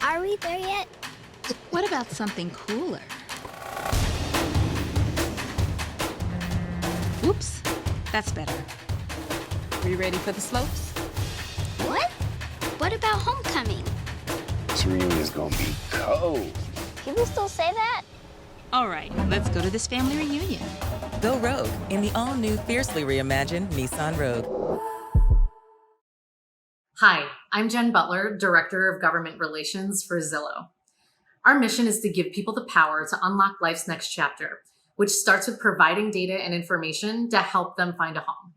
Are we there yet? What about something cooler? Oops, that's better. Are you ready for the slopes? What? What about homecoming? This reunion's gonna be cold. People still say that? All right, let's go to this family reunion. Go Rogue in the all-new fiercely reimagined Nissan Rogue. Hi, I'm Jen Butler, Director of Government Relations for Zillow. Our mission is to give people the power to unlock life's next chapter, which starts with providing data and information to help them find a home.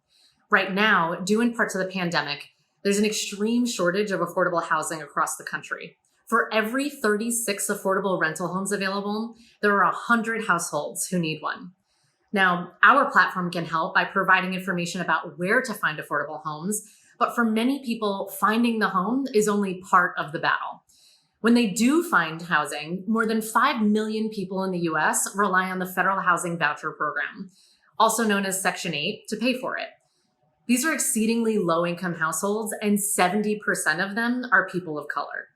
Right now, due in part to the pandemic, there's an extreme shortage of affordable housing across the country. For every 36 affordable rental homes available, there are 100 households who need one. Now, our platform can help by providing information about where to find affordable homes, but for many people, finding the home is only part of the battle. When they do find housing, more than 5 million people in the US rely on the Federal Housing Voucher Program, also known as Section 8, to pay for it. These are exceedingly low-income households, and 70% of them are people of color.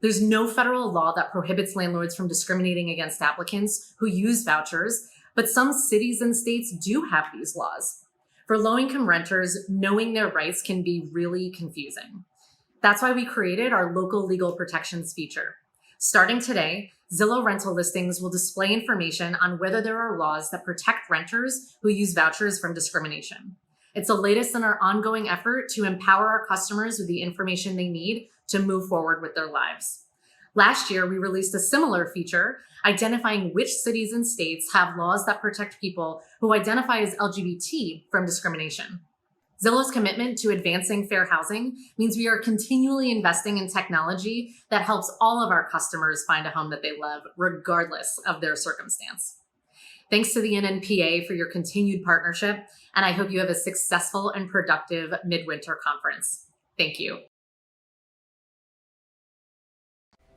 There's no federal law that prohibits landlords from discriminating against applicants who use vouchers, but some cities and states do have these laws. For low-income renters, knowing their rights can be really confusing. That's why we created our local legal protections feature. Starting today, Zillow rental listings will display information on whether there are laws that protect renters who use vouchers from discrimination. It's the latest in our ongoing effort to empower our customers with the information they need to move forward with their lives. Last year, we released a similar feature identifying which cities and states have laws that protect people who identify as LGBT from discrimination. Zillow's commitment to advancing fair housing means we are continually investing in technology that helps all of our customers find a home that they love, regardless of their circumstance. Thanks to the NNPA for your continued partnership, and I hope you have a successful and productive Midwinter conference. Thank you.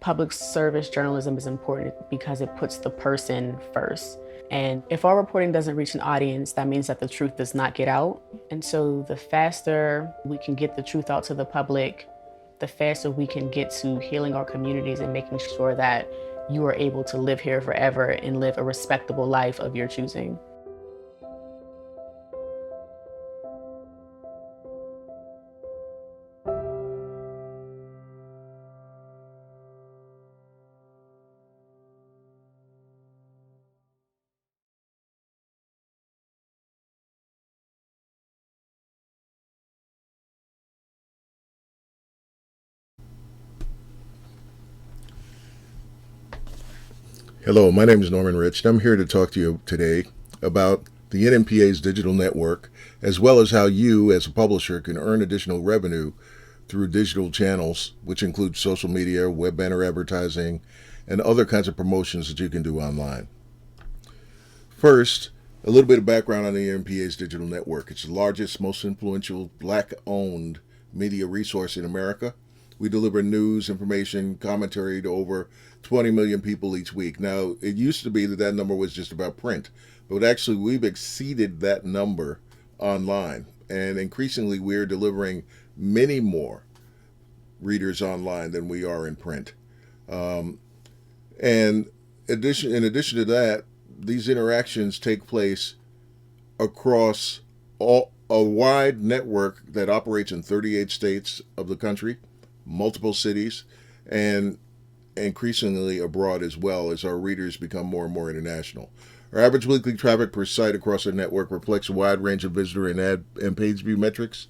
Public service journalism is important because it puts the person first. And if our reporting doesn't reach an audience, that means that the truth does not get out. And so the faster we can get the truth out to the public, the faster we can get to healing our communities and making sure that you are able to live here forever and live a respectable life of your choosing. Hello, my name is Norman Rich, and I'm here to talk to you today about the NNPA's digital network, as well as how you, as a publisher, can earn additional revenue through digital channels, which include social media, web banner advertising, and other kinds of promotions that you can do online. First, a little bit of background on the NNPA's digital network. It's the largest, most influential Black-owned media resource in America. We deliver news, information, commentary to over 20 million people each week. Now, it used to be that number was just about print, but actually we've exceeded that number online. And increasingly, we're delivering many more readers online than we are in print. And in addition to that, these interactions take place across a wide network that operates in 38 states of the country, multiple cities, and increasingly abroad as well as our readers become more and more international. Our average weekly traffic per site across our network reflects a wide range of visitor and ad and page view metrics.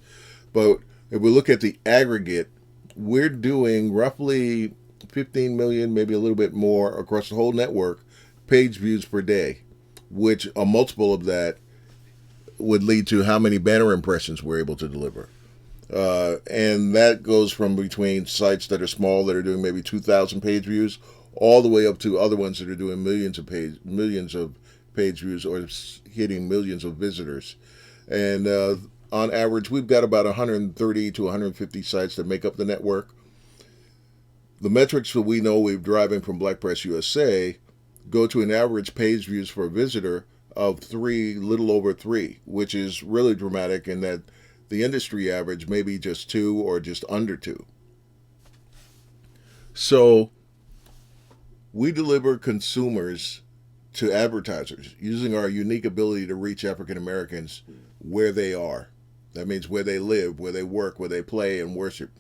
But if we look at the aggregate, we're doing roughly 15 million, maybe a little bit more across the whole network, page views per day, which a multiple of that would lead to how many banner impressions we're able to deliver. And that goes from between sites that are small, that are doing maybe 2,000 page views, all the way up to other ones that are doing millions of page views or hitting millions of visitors. And on average, we've got about 130 to 150 sites that make up the network. The metrics that we know we're driving from Black Press USA go to an average page views for a visitor of little over 3, which is really dramatic in that the industry average may be just 2 or just under 2. So we deliver consumers to advertisers using our unique ability to reach African Americans where they are. That means where they live, where they work, where they play and worship.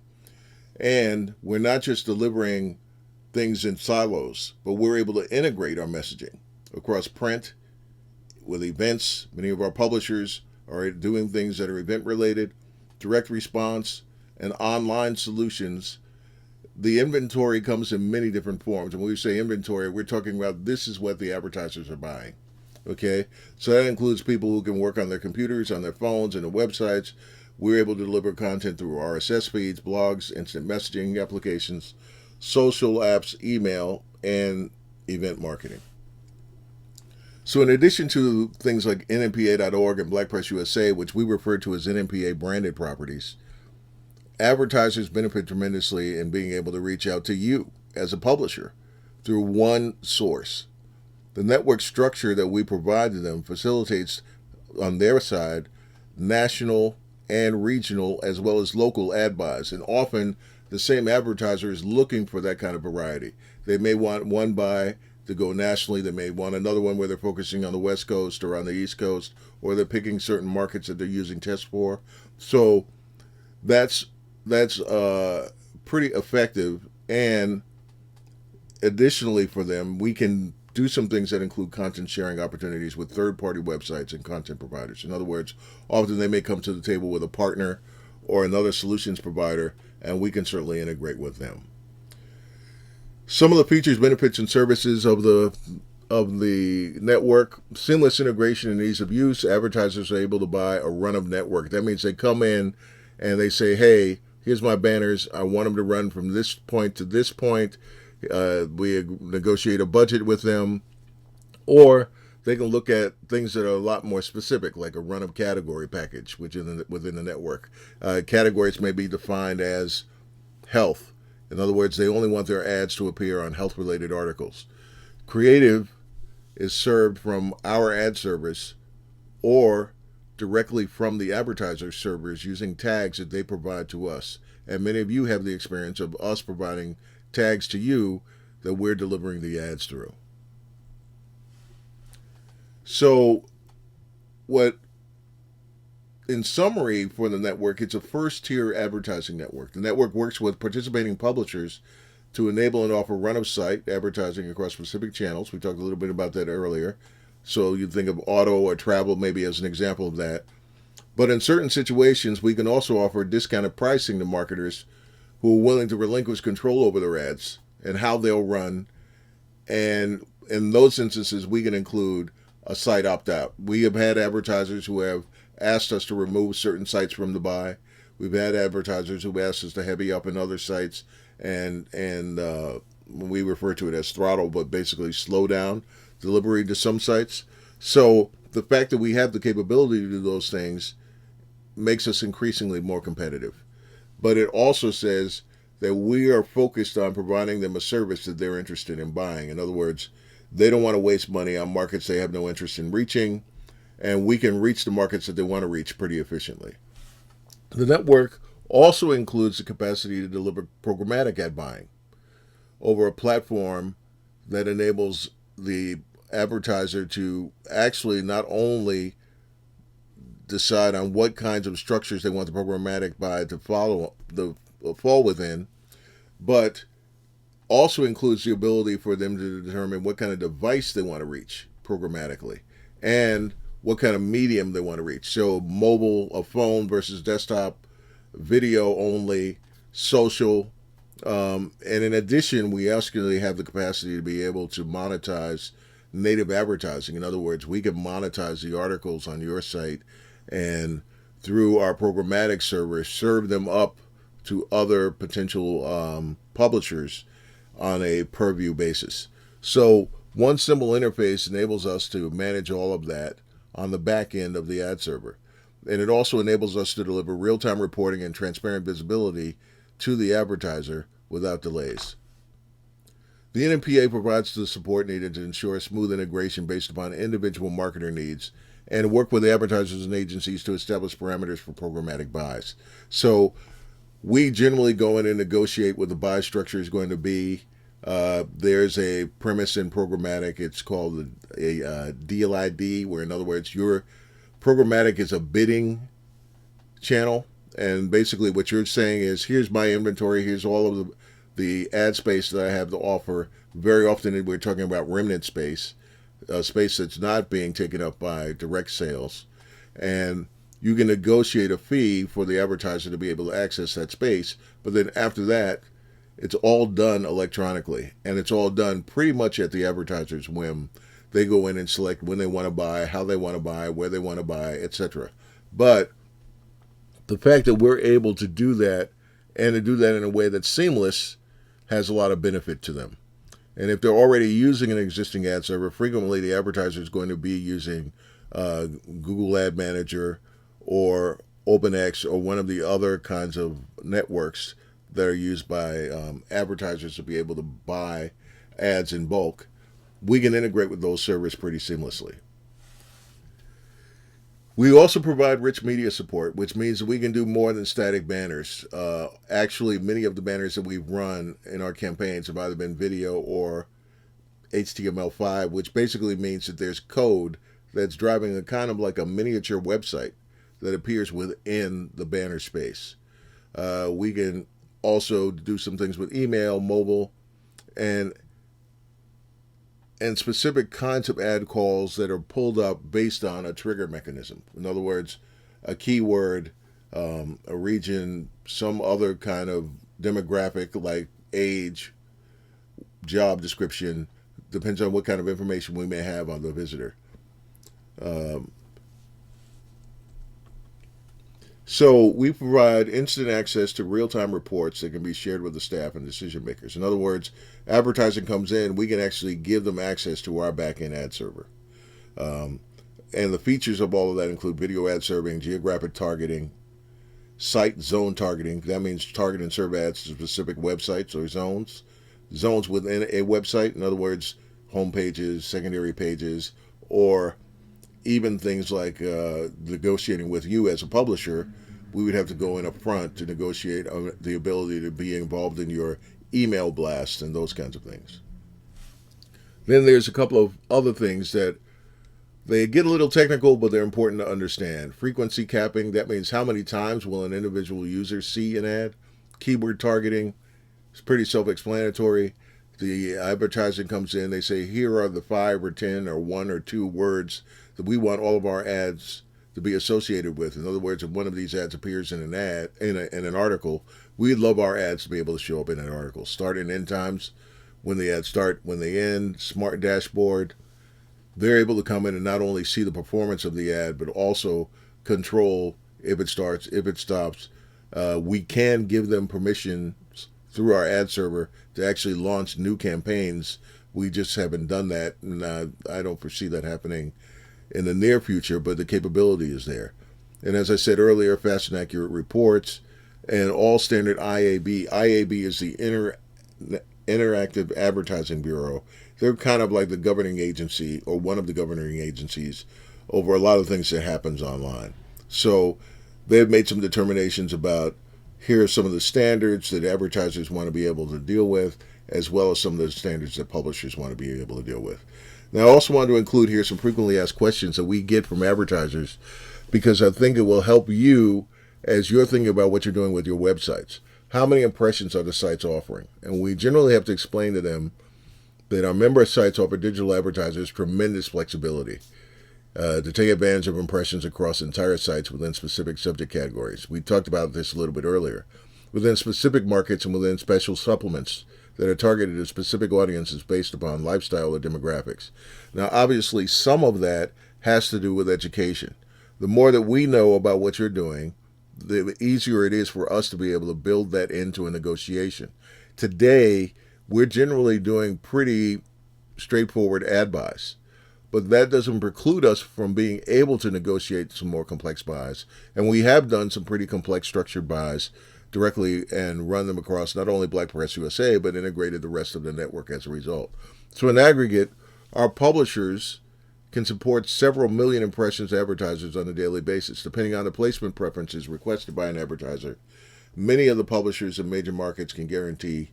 And we're not just delivering things in silos, but we're able to integrate our messaging across print with events. Many of our publishers are doing things that are event related, direct response, and online solutions. The inventory comes in many different forms. And when we say inventory, we're talking about this is what the advertisers are buying. Okay? So that includes people who can work on their computers, on their phones, and their websites. We're able to deliver content through RSS feeds, blogs, instant messaging applications, social apps, email, and event marketing. So in addition to things like NMPA.org and Black Press USA, which we refer to as NMPA branded properties, advertisers benefit tremendously in being able to reach out to you as a publisher through one source. The network structure that we provide to them facilitates, on their side, national and regional as well as local ad buys. And often the same advertiser is looking for that kind of variety. They may want one buy to go nationally. They may want another one where they're focusing on the West Coast or on the East Coast, or they're picking certain markets that they're using tests for. So that's pretty effective. And additionally for them, we can do some things that include content sharing opportunities with third-party websites and content providers. In other words, often they may come to the table with a partner or another solutions provider, and we can certainly integrate with them. Some of the features, benefits, and services of the network: seamless integration and ease of use. Advertisers are able to buy a run of network. That means they come in and they say, hey, here's my banners. I want them to run from this point to this point. We negotiate a budget with them, or they can look at things that are a lot more specific, like a run of category package within the network. Categories may be defined as health. In other words, they only want their ads to appear on health-related articles. Creative is served from our ad service or directly from the advertiser servers using tags that they provide to us. And many of you have the experience of us providing tags to you that we're delivering the ads through. So in summary for the network, it's a first-tier advertising network. The network works with participating publishers to enable and offer run-of-site advertising across specific channels. We talked a little bit about that earlier. So you think of auto or travel maybe as an example of that. But in certain situations, we can also offer discounted pricing to marketers who are willing to relinquish control over their ads and how they'll run. And in those instances, we can include a site opt-out. We have had advertisers who have asked us to remove certain sites from the buy. We've had advertisers who've asked us to heavy up in other sites, and we refer to it as throttle, but basically slow down delivery to some sites. So the fact that we have the capability to do those things makes us increasingly more competitive. But it also says that we are focused on providing them a service that they're interested in buying. In other words, they don't want to waste money on markets they have no interest in reaching, and we can reach the markets that they want to reach pretty efficiently. The network also includes the capacity to deliver programmatic ad buying over a platform that enables the advertiser to actually not only decide on what kinds of structures they want the programmatic buy to fall within, but also includes the ability for them to determine what kind of device they want to reach programmatically and what kind of medium they want to reach. So mobile, a phone versus desktop, video only, social. And in addition, we actually have the capacity to be able to monetize native advertising. In other words, we can monetize the articles on your site and through our programmatic server, serve them up to other potential publishers on a per view basis. So one simple interface enables us to manage all of that on the back end of the ad server. And it also enables us to deliver real-time reporting and transparent visibility to the advertiser without delays. The NMPA provides the support needed to ensure smooth integration based upon individual marketer needs and work with the advertisers and agencies to establish parameters for programmatic buys. So We generally go in and negotiate what the buy structure is going to be. There's a premise in programmatic. It's called a deal ID, where in other words, your programmatic is a bidding channel. And basically what you're saying is, here's my inventory, here's all of the ad space that I have to offer. Very often we're talking about remnant space, space that's not being taken up by direct sales. And you can negotiate a fee for the advertiser to be able to access that space. But then after that, it's all done electronically. And it's all done pretty much at the advertiser's whim. They go in and select when they want to buy, how they want to buy, where they want to buy, etc. But the fact that we're able to do that, and to do that in a way that's seamless, has a lot of benefit to them. And if they're already using an existing ad server, frequently the advertiser is going to be using Google Ad Manager or OpenX or one of the other kinds of networks that are used by advertisers to be able to buy ads in bulk. We can integrate with those servers pretty seamlessly. We also provide rich media support, which means that we can do more than static banners. Actually, many of the banners that we've run in our campaigns have either been video or HTML5, which basically means that there's code that's driving a kind of like a miniature website that appears within the banner space. We can also do some things with email, mobile, and specific kinds of ad calls that are pulled up based on a trigger mechanism. In other words, a keyword, a region, some other kind of demographic like age, job description, depends on what kind of information we may have on the visitor. So we provide instant access to real-time reports that can be shared with the staff and decision makers. In other words, advertising comes in, we can actually give them access to our back-end ad server. And the features of all of that include video ad serving, geographic targeting, site zone targeting. That means target and serve ads to specific websites or zones. Zones within a website, in other words, home pages, secondary pages, or even things like negotiating with you as a publisher. We would have to go in up front to negotiate the ability to be involved in your email blasts and those kinds of things. Then there's a couple of other things that they get a little technical, but they're important to understand. Frequency capping, that means how many times will an individual user see an ad. Keyword targeting, it's pretty self-explanatory. The advertising comes in, they say, here are the 5 or 10 or 1 or 2 words that we want all of our ads to be associated with. In other words, if one of these ads appears in an ad, in an article, we'd love our ads to be able to show up in an article. Start and end times, when the ads start, when they end, smart dashboard. They're able to come in and not only see the performance of the ad, but also control if it starts, if it stops. We can give them permissions through our ad server to actually launch new campaigns. We just haven't done that, and I don't foresee that happening in the near future, but the capability is there. And as I said earlier, fast and accurate reports, and all standard IAB. IAB is the Interactive Advertising Bureau. They're kind of like the governing agency, or one of the governing agencies, over a lot of things that happens online. So they've made some determinations about, here are some of the standards that advertisers want to be able to deal with, as well as some of the standards that publishers want to be able to deal with. Now, I also want to include here some frequently asked questions that we get from advertisers, because I think it will help you as you're thinking about what you're doing with your websites. How many impressions are the sites offering? And we generally have to explain to them that our member sites offer digital advertisers tremendous flexibility to take advantage of impressions across entire sites within specific subject categories. We talked about this a little bit earlier. Within specific markets and within special supplements that are targeted to specific audiences based upon lifestyle or demographics. Now, obviously, some of that has to do with education. The more that we know about what you're doing, the easier it is for us to be able to build that into a negotiation. Today, we're generally doing pretty straightforward ad buys, but that doesn't preclude us from being able to negotiate some more complex buys. And we have done some pretty complex structured buys directly and run them across not only Black Press USA, but integrated the rest of the network as a result. So in aggregate, our publishers can support several million impressions to advertisers on a daily basis. Depending on the placement preferences requested by an advertiser, Many of the publishers in major markets can guarantee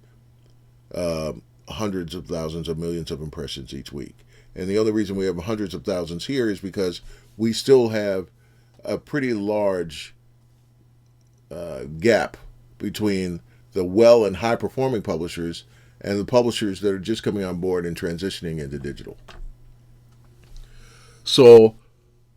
hundreds of thousands of millions of impressions each week. And the only reason we have hundreds of thousands here is because we still have a pretty large gap between the well and high performing publishers and the publishers that are just coming on board and transitioning into digital. So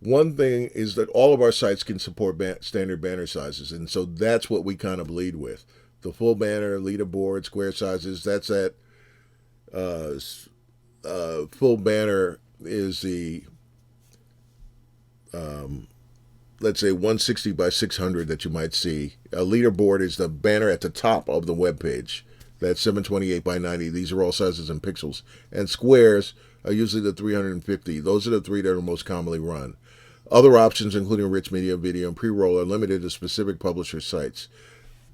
one thing is that all of our sites can support standard banner sizes, and so that's what we kind of lead with. The full banner, leaderboard, square sizes, that's at full banner is the let's say 160 by 600 that you might see. A leaderboard is the banner at the top of the web page. That's 728 by 90. These are all sizes in pixels. And squares are usually the 350. Those are the three that are most commonly run. Other options, including rich media, video, and pre-roll, are limited to specific publisher sites.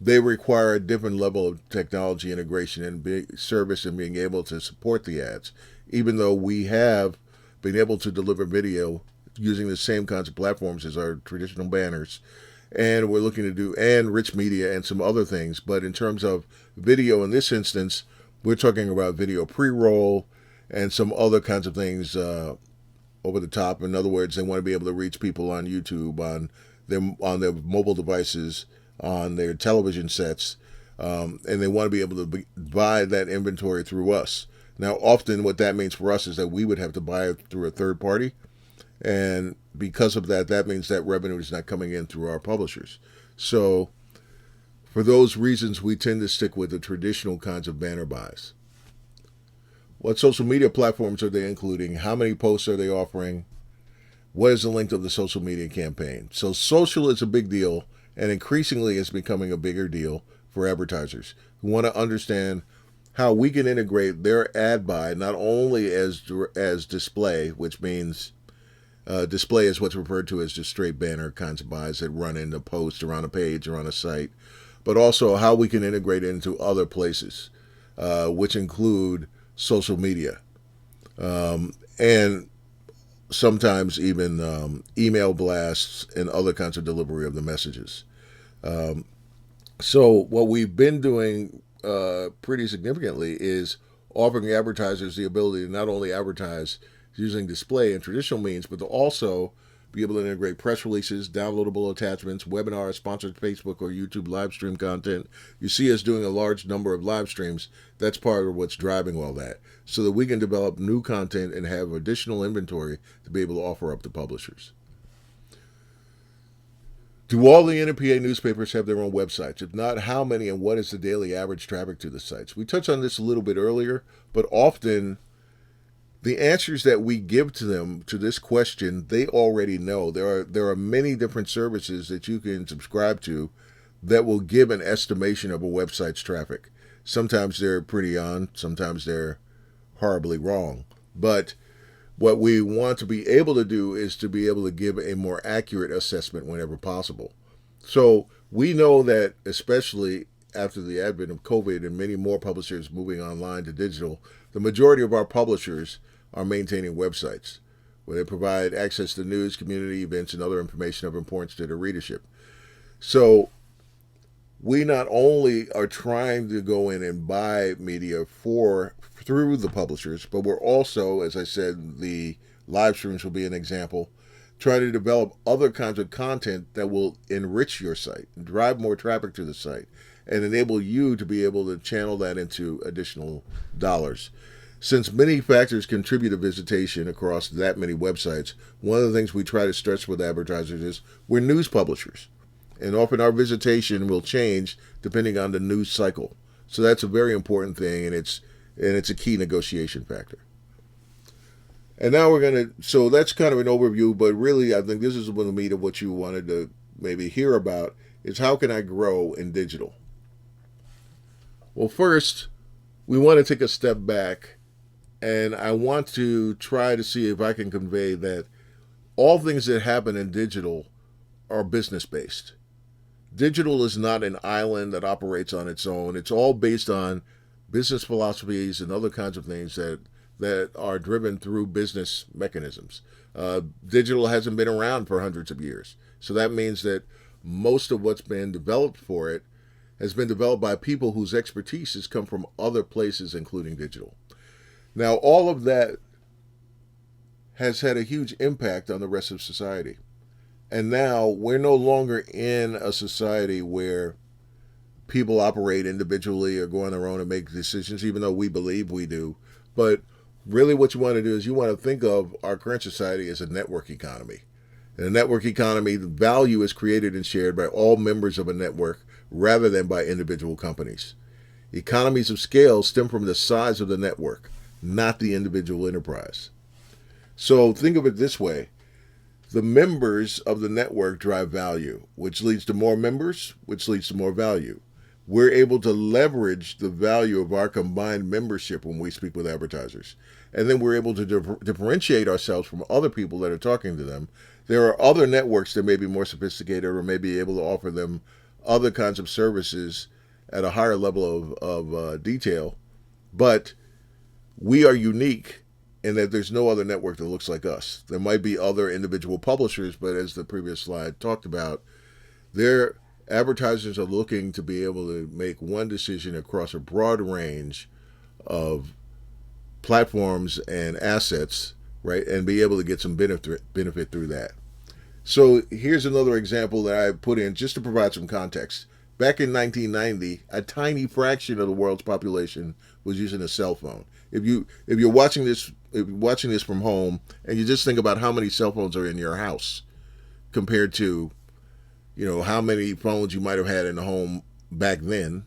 They require a different level of technology integration and service and being able to support the ads, even though we have been able to deliver video using the same kinds of platforms as our traditional banners. And we're looking to do, and rich media and some other things. But in terms of video, in this instance, we're talking about video pre-roll and some other kinds of things over the top. In other words, they want to be able to reach people on YouTube, on their mobile devices, on their television sets, and they want to be able to buy that inventory through us. Now, often what that means for us is that we would have to buy it through a third party. And because of that, that means that revenue is not coming in through our publishers. So for those reasons, we tend to stick with the traditional kinds of banner buys. What social media platforms are they including? How many posts are they offering? What is the length of the social media campaign? So social is a big deal, and increasingly it's becoming a bigger deal for advertisers who want to understand how we can integrate their ad buy not only as display, which means display is what's referred to as just straight banner kinds of buys that run in a post or on a page or on a site, but also how we can integrate it into other places, which include social media, and sometimes even email blasts and other kinds of delivery of the messages. So what we've been doing pretty significantly is offering advertisers the ability to not only advertise using display and traditional means, but to also be able to integrate press releases, downloadable attachments, webinars, sponsored Facebook or YouTube live stream content. You see us doing a large number of live streams. That's part of what's driving all that, so that we can develop new content and have additional inventory to be able to offer up to publishers. Do all the NMPA newspapers have their own websites? If not, how many and what is the daily average traffic to the sites? We touched on this a little bit earlier, but often the answers that we give to them to this question, they already know. There are many different services that you can subscribe to that will give an estimation of a website's traffic. Sometimes they're pretty on, sometimes they're horribly wrong. But what we want to be able to do is to be able to give a more accurate assessment whenever possible. So we know that, especially after the advent of COVID and many more publishers moving online to digital, the majority of our publishers are maintaining websites where they provide access to news, community events, and other information of importance to their readership. So we not only are trying to go in and buy media through the publishers, but we're also, as I said, the live streams will be an example, trying to develop other kinds of content that will enrich your site, drive more traffic to the site, and enable you to be able to channel that into additional dollars. Since many factors contribute to visitation across that many websites, one of the things we try to stress with advertisers is we're news publishers. And often our visitation will change depending on the news cycle. So that's a very important thing, and it's a key negotiation factor. And now so that's kind of an overview, but really I think this is the meat of what you wanted to maybe hear about, is how can I grow in digital? Well, first, we want to take a step back, and I want to try to see if I can convey that all things that happen in digital are business-based. Digital is not an island that operates on its own. It's all based on business philosophies and other kinds of things that are driven through business mechanisms. Digital hasn't been around for hundreds of years. So that means that most of what's been developed for it has been developed by people whose expertise has come from other places, including digital. Now, all of that has had a huge impact on the rest of society. And now we're no longer in a society where people operate individually or go on their own and make decisions, even though we believe we do. But really what you want to do is you want to think of our current society as a network economy. In a network economy, the value is created and shared by all members of a network rather than by individual companies. Economies of scale stem from the size of the network, not the individual enterprise. So think of it this way. The members of the network drive value, which leads to more members, which leads to more value. We're able to leverage the value of our combined membership when we speak with advertisers. And then we're able to differentiate ourselves from other people that are talking to them. There are other networks that may be more sophisticated or may be able to offer them other kinds of services at a higher level of detail. But we are unique in that there's no other network that looks like us. There might be other individual publishers, but as the previous slide talked about, their advertisers are looking to be able to make one decision across a broad range of platforms and assets, right, and be able to get some benefit through that. So here's another example that I put in just to provide some context. Back in 1990, a tiny fraction of the world's population was using a cell phone. If you're watching this from home and you just think about how many cell phones are in your house compared to, how many phones you might have had in the home back then.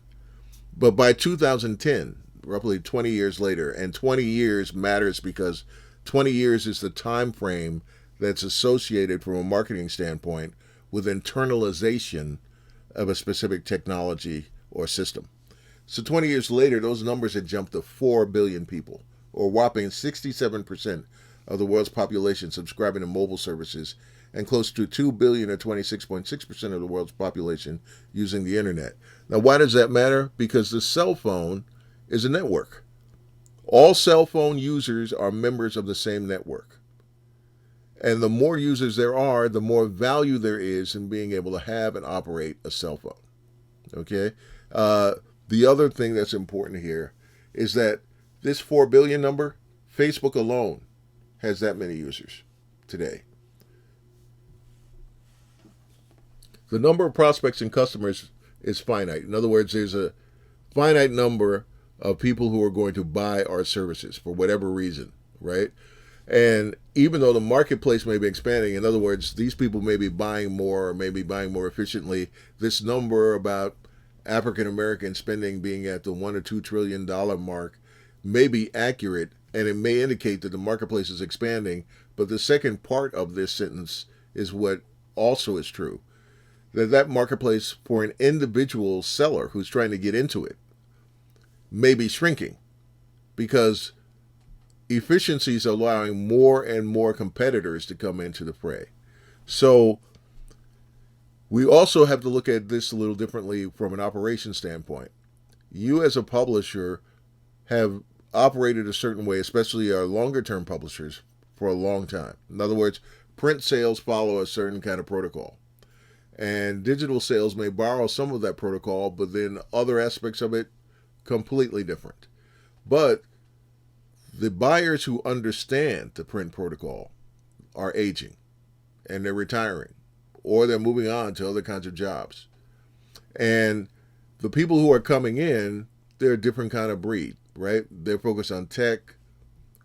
But by 2010, roughly 20 years later, and 20 years matters because 20 years is the time frame that's associated from a marketing standpoint with internalization of a specific technology or system. So 20 years later, those numbers had jumped to 4 billion people, or a whopping 67% of the world's population subscribing to mobile services, and close to 2 billion or 26.6% of the world's population using the internet. Now, why does that matter? Because the cell phone is a network. All cell phone users are members of the same network. And the more users there are, the more value there is in being able to have and operate a cell phone. Okay? The other thing that's important here is that this 4 billion number, Facebook alone has that many users today. The number of prospects and customers is finite. In other words, there's a finite number of people who are going to buy our services for whatever reason, right? And even though the marketplace may be expanding, in other words, these people may be buying more or may be buying more efficiently, this number about African American spending being at the $1 or $2 trillion mark may be accurate, and it may indicate that the marketplace is expanding. But the second part of this sentence is what also is true. That marketplace for an individual seller who's trying to get into it may be shrinking because efficiencies are allowing more and more competitors to come into the fray. So we also have to look at this a little differently from an operation standpoint. You as a publisher have operated a certain way, especially our longer term publishers, for a long time. In other words, print sales follow a certain kind of protocol. And digital sales may borrow some of that protocol, but then other aspects of it completely different. But the buyers who understand the print protocol are aging and they're retiring or they're moving on to other kinds of jobs. And the people who are coming in, they're a different kind of breed, right? They're focused on tech,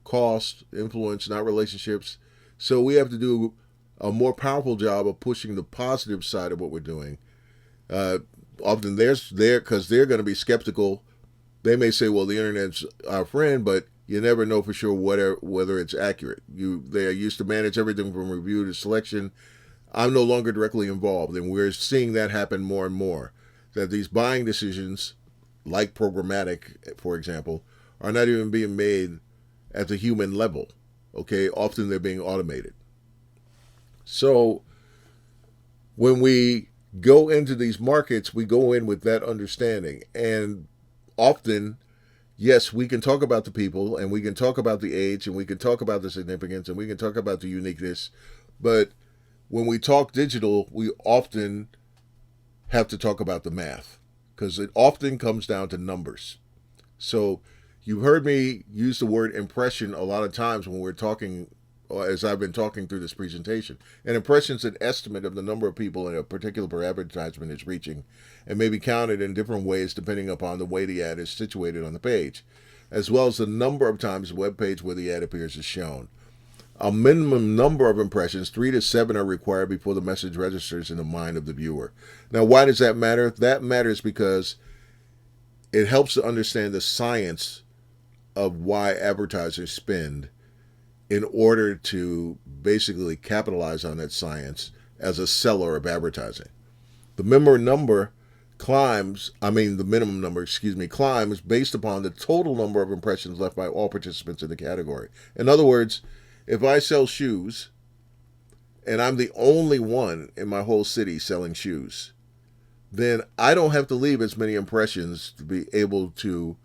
cost, influence, not relationships. So we have to do a more powerful job of pushing the positive side of what we're doing. Often because they're going to be skeptical. They may say, well, the internet's our friend, but you never know for sure whether it's accurate. They are used to manage everything from review to selection. I'm no longer directly involved, and we're seeing that happen more and more, that these buying decisions, like programmatic, for example, are not even being made at the human level. Okay, often they're being automated. So when we go into these markets, we go in with that understanding. And often, yes, we can talk about the people and we can talk about the age and we can talk about the significance and we can talk about the uniqueness. But when we talk digital, we often have to talk about the math. because it often comes down to numbers. So you've heard me use the word impression a lot of times when we're talking, or as I've been talking through this presentation. An impression is an estimate of the number of people in a particular advertisement is reaching, and may be counted in different ways depending upon the way the ad is situated on the page, as well as the number of times the web page where the ad appears is shown. A minimum number of impressions, 3 to 7, are required before the message registers in the mind of the viewer. Now, why does that matter? That matters because it helps to understand the science of why advertisers spend in order to basically capitalize on that science as a seller of advertising. The minimum number climbs based upon the total number of impressions left by all participants in the category. In other words, if I sell shoes and I'm the only one in my whole city selling shoes, then I don't have to leave as many impressions to be able to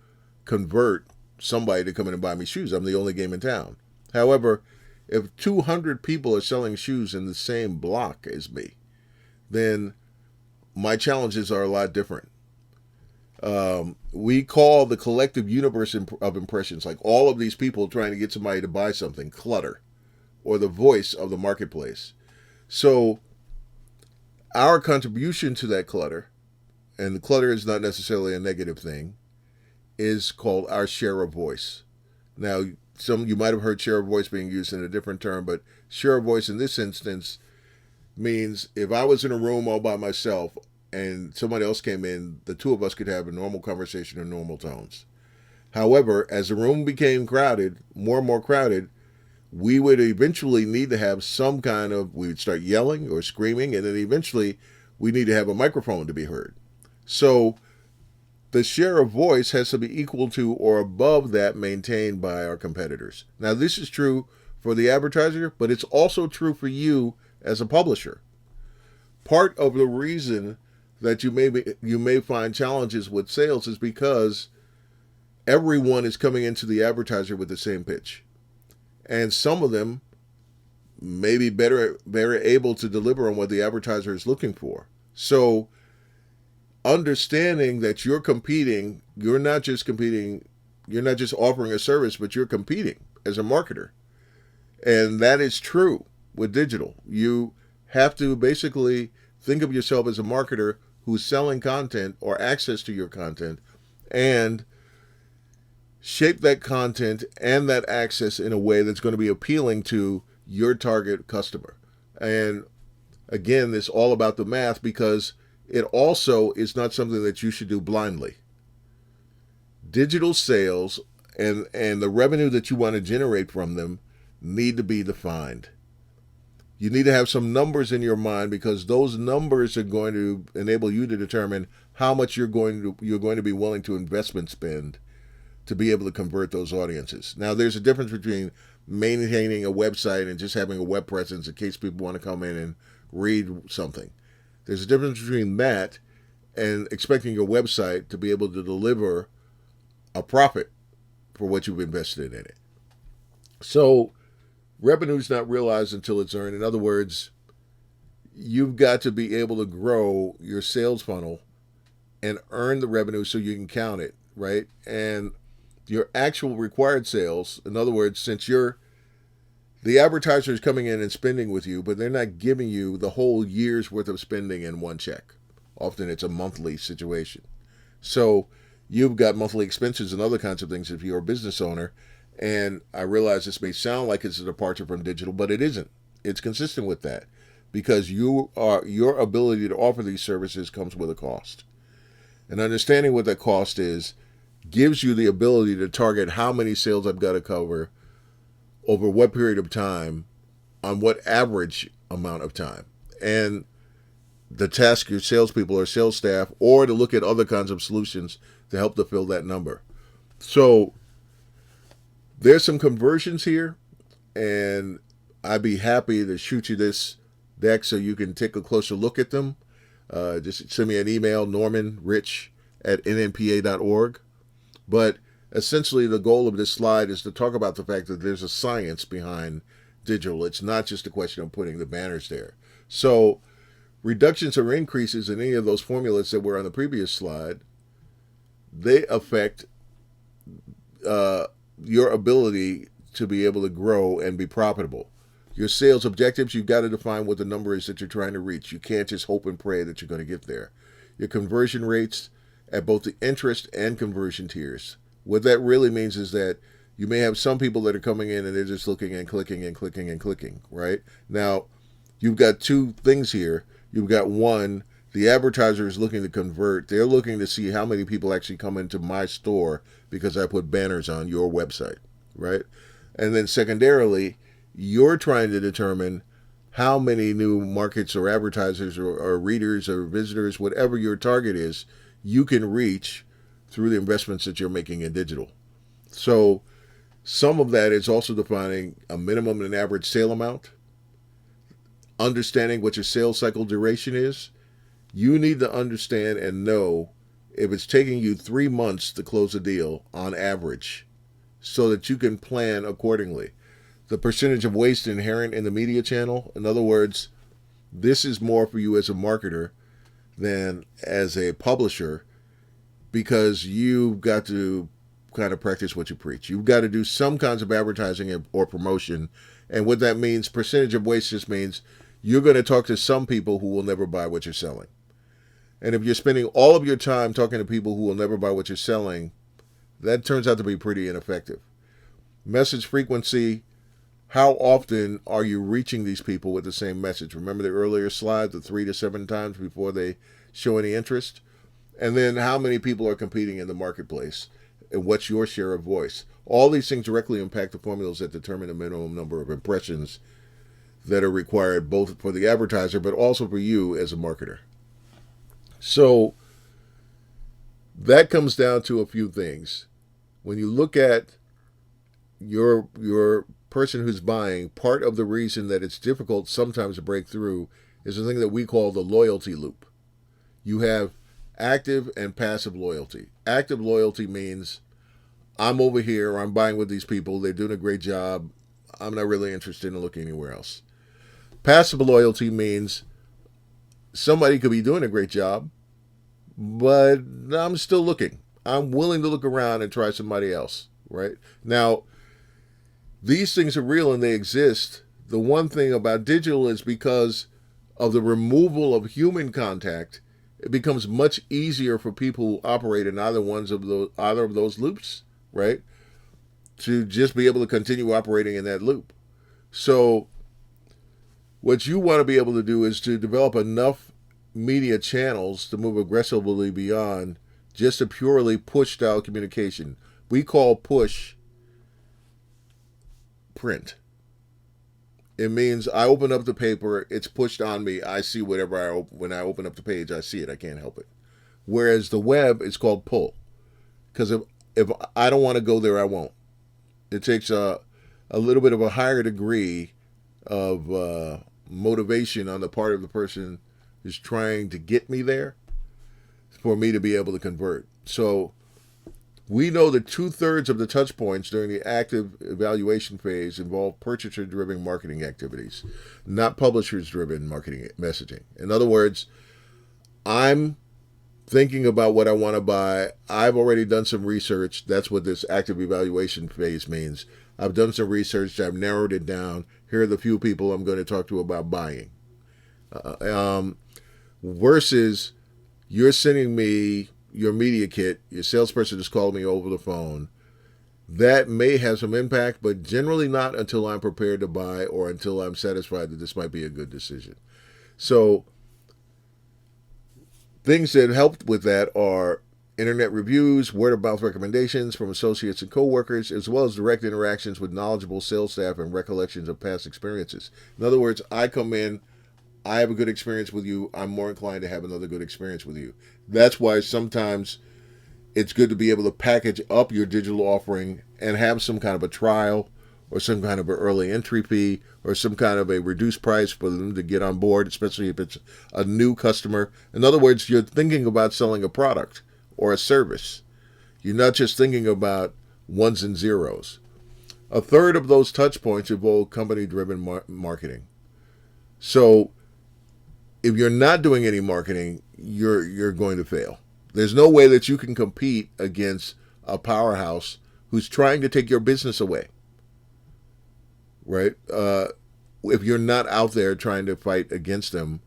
convert somebody to come in and buy me shoes. I'm the only game in town. However, if 200 people are selling shoes in the same block as me, then my challenges are a lot different. We call the collective universe of impressions, like all of these people trying to get somebody to buy something, clutter, or the voice of the marketplace. So our contribution to that clutter, and the clutter is not necessarily a negative thing, is called our share of voice. Now, you might have heard share of voice being used in a different term, but share of voice in this instance means if I was in a room all by myself and somebody else came in, the two of us could have a normal conversation in normal tones. However, as the room became crowded, more and more crowded, we would eventually need to have we would start yelling or screaming, and then eventually we need to have a microphone to be heard. So the share of voice has to be equal to or above that maintained by our competitors. Now, this is true for the advertiser, but it's also true for you as a publisher. Part of the reason that you may find challenges with sales is because everyone is coming into the advertiser with the same pitch. And some of them may be better able to deliver on what the advertiser is looking for. So understanding that you're not just offering a service, but you're competing as a marketer. And that is true with digital. You have to basically think of yourself as a marketer who's selling content or access to your content, and shape that content and that access in a way that's going to be appealing to your target customer. And again, it's all about the math, because it also is not something that you should do blindly. Digital sales and the revenue that you want to generate from them need to be defined. You need to have some numbers in your mind, because those numbers are going to enable you to determine how much you're going to be willing to spend to be able to convert those audiences. Now, there's a difference between maintaining a website and just having a web presence in case people want to come in and read something. There's a difference between that and expecting your website to be able to deliver a profit for what you've invested in it. So revenue's not realized until it's earned. In other words, you've got to be able to grow your sales funnel and earn the revenue so you can count it, right? And your actual required sales, in other words, since the advertiser is coming in and spending with you, but they're not giving you the whole year's worth of spending in one check. Often it's a monthly situation. So you've got monthly expenses and other kinds of things if you're a business owner. And I realize this may sound like it's a departure from digital, but it isn't. It's consistent with that, because your ability to offer these services comes with a cost. And understanding what that cost is gives you the ability to target how many sales I've got to cover over what period of time on what average amount of time. And to task your salespeople or sales staff, or to look at other kinds of solutions to help to fill that number. So there's some conversions here, and I'd be happy to shoot you this deck so you can take a closer look at them. Just send me an email, normanrich@nnpa.org. But essentially the goal of this slide is to talk about the fact that there's a science behind digital. It's not just a question of putting the banners there. So reductions or increases in any of those formulas that were on the previous slide, they affect your ability to be able to grow and be profitable. Your sales objectives, you've got to define what the number is that you're trying to reach. You can't just hope and pray that you're going to get there. Your conversion rates at both the interest and conversion tiers. What that really means is that you may have some people that are coming in and they're just looking and clicking and clicking and clicking, right? Now, you've got two things here. You've got one, the advertiser is looking to convert. They're looking to see how many people actually come into my store because I put banners on your website, right? And then secondarily, you're trying to determine how many new markets or advertisers or readers or visitors, whatever your target is, you can reach through the investments that you're making in digital. So some of that is also defining a minimum and average sale amount, understanding what your sales cycle duration is. You need to understand and know if it's taking you 3 months to close a deal on average so that you can plan accordingly. The percentage of waste inherent in the media channel, in other words, this is more for you as a marketer than as a publisher, because you've got to kind of practice what you preach. You've got to do some kinds of advertising or promotion. And what that means, percentage of waste, just means you're going to talk to some people who will never buy what you're selling. And if you're spending all of your time talking to people who will never buy what you're selling, that turns out to be pretty ineffective. Message frequency, how often are you reaching these people with the same message? Remember the earlier slide, the 3 to 7 times before they show any interest? And then how many people are competing in the marketplace? And what's your share of voice? All these things directly impact the formulas that determine the minimum number of impressions that are required both for the advertiser but also for you as a marketer. So that comes down to a few things. When you look at your person who's buying, part of the reason that it's difficult sometimes to break through is the thing that we call the loyalty loop. You have active and passive loyalty. Active loyalty means I'm over here, I'm buying with these people, they're doing a great job, I'm not really interested in looking anywhere else. Passive loyalty means somebody could be doing a great job, but I'm still looking. I'm willing to look around and try somebody else, right? Now, these things are real and they exist. The one thing about digital is because of the removal of human contact, it becomes much easier for people who operate in either of those loops, right, to just be able to continue operating in that loop. So what you want to be able to do is to develop enough media channels to move aggressively beyond just a purely push style communication. We call push print. It means I open up the paper, it's pushed on me, I see whatever when I open up the page, I see it, I can't help it. Whereas the web is called pull. Because if I don't want to go there, I won't. It takes a little bit of a higher degree of motivation on the part of the person who's trying to get me there for me to be able to convert. So we know that 2/3 of the touch points during the active evaluation phase involve purchaser-driven marketing activities, not publishers-driven marketing messaging. In other words, I'm thinking about what I want to buy. I've already done some research. That's what this active evaluation phase means. I've done some research. I've narrowed it down. Here are the few people I'm going to talk to about buying. Versus you're sending me your media kit, your salesperson is calling me over the phone. That may have some impact, but generally not until I'm prepared to buy or until I'm satisfied that this might be a good decision. So things that helped with that are internet reviews, word of mouth recommendations from associates and coworkers, as well as direct interactions with knowledgeable sales staff and recollections of past experiences. In other words, I come in, I have a good experience with you, I'm more inclined to have another good experience with you. That's why sometimes it's good to be able to package up your digital offering and have some kind of a trial or some kind of an early entry fee or some kind of a reduced price for them to get on board, especially if it's a new customer. In other words, you're thinking about selling a product or a service. You're not just thinking about ones and zeros. 1/3 of those touch points involve company-driven marketing. So if you're not doing any marketing, you're going to fail. There's no way that you can compete against a powerhouse who's trying to take your business away, right? If you're not out there trying to fight against them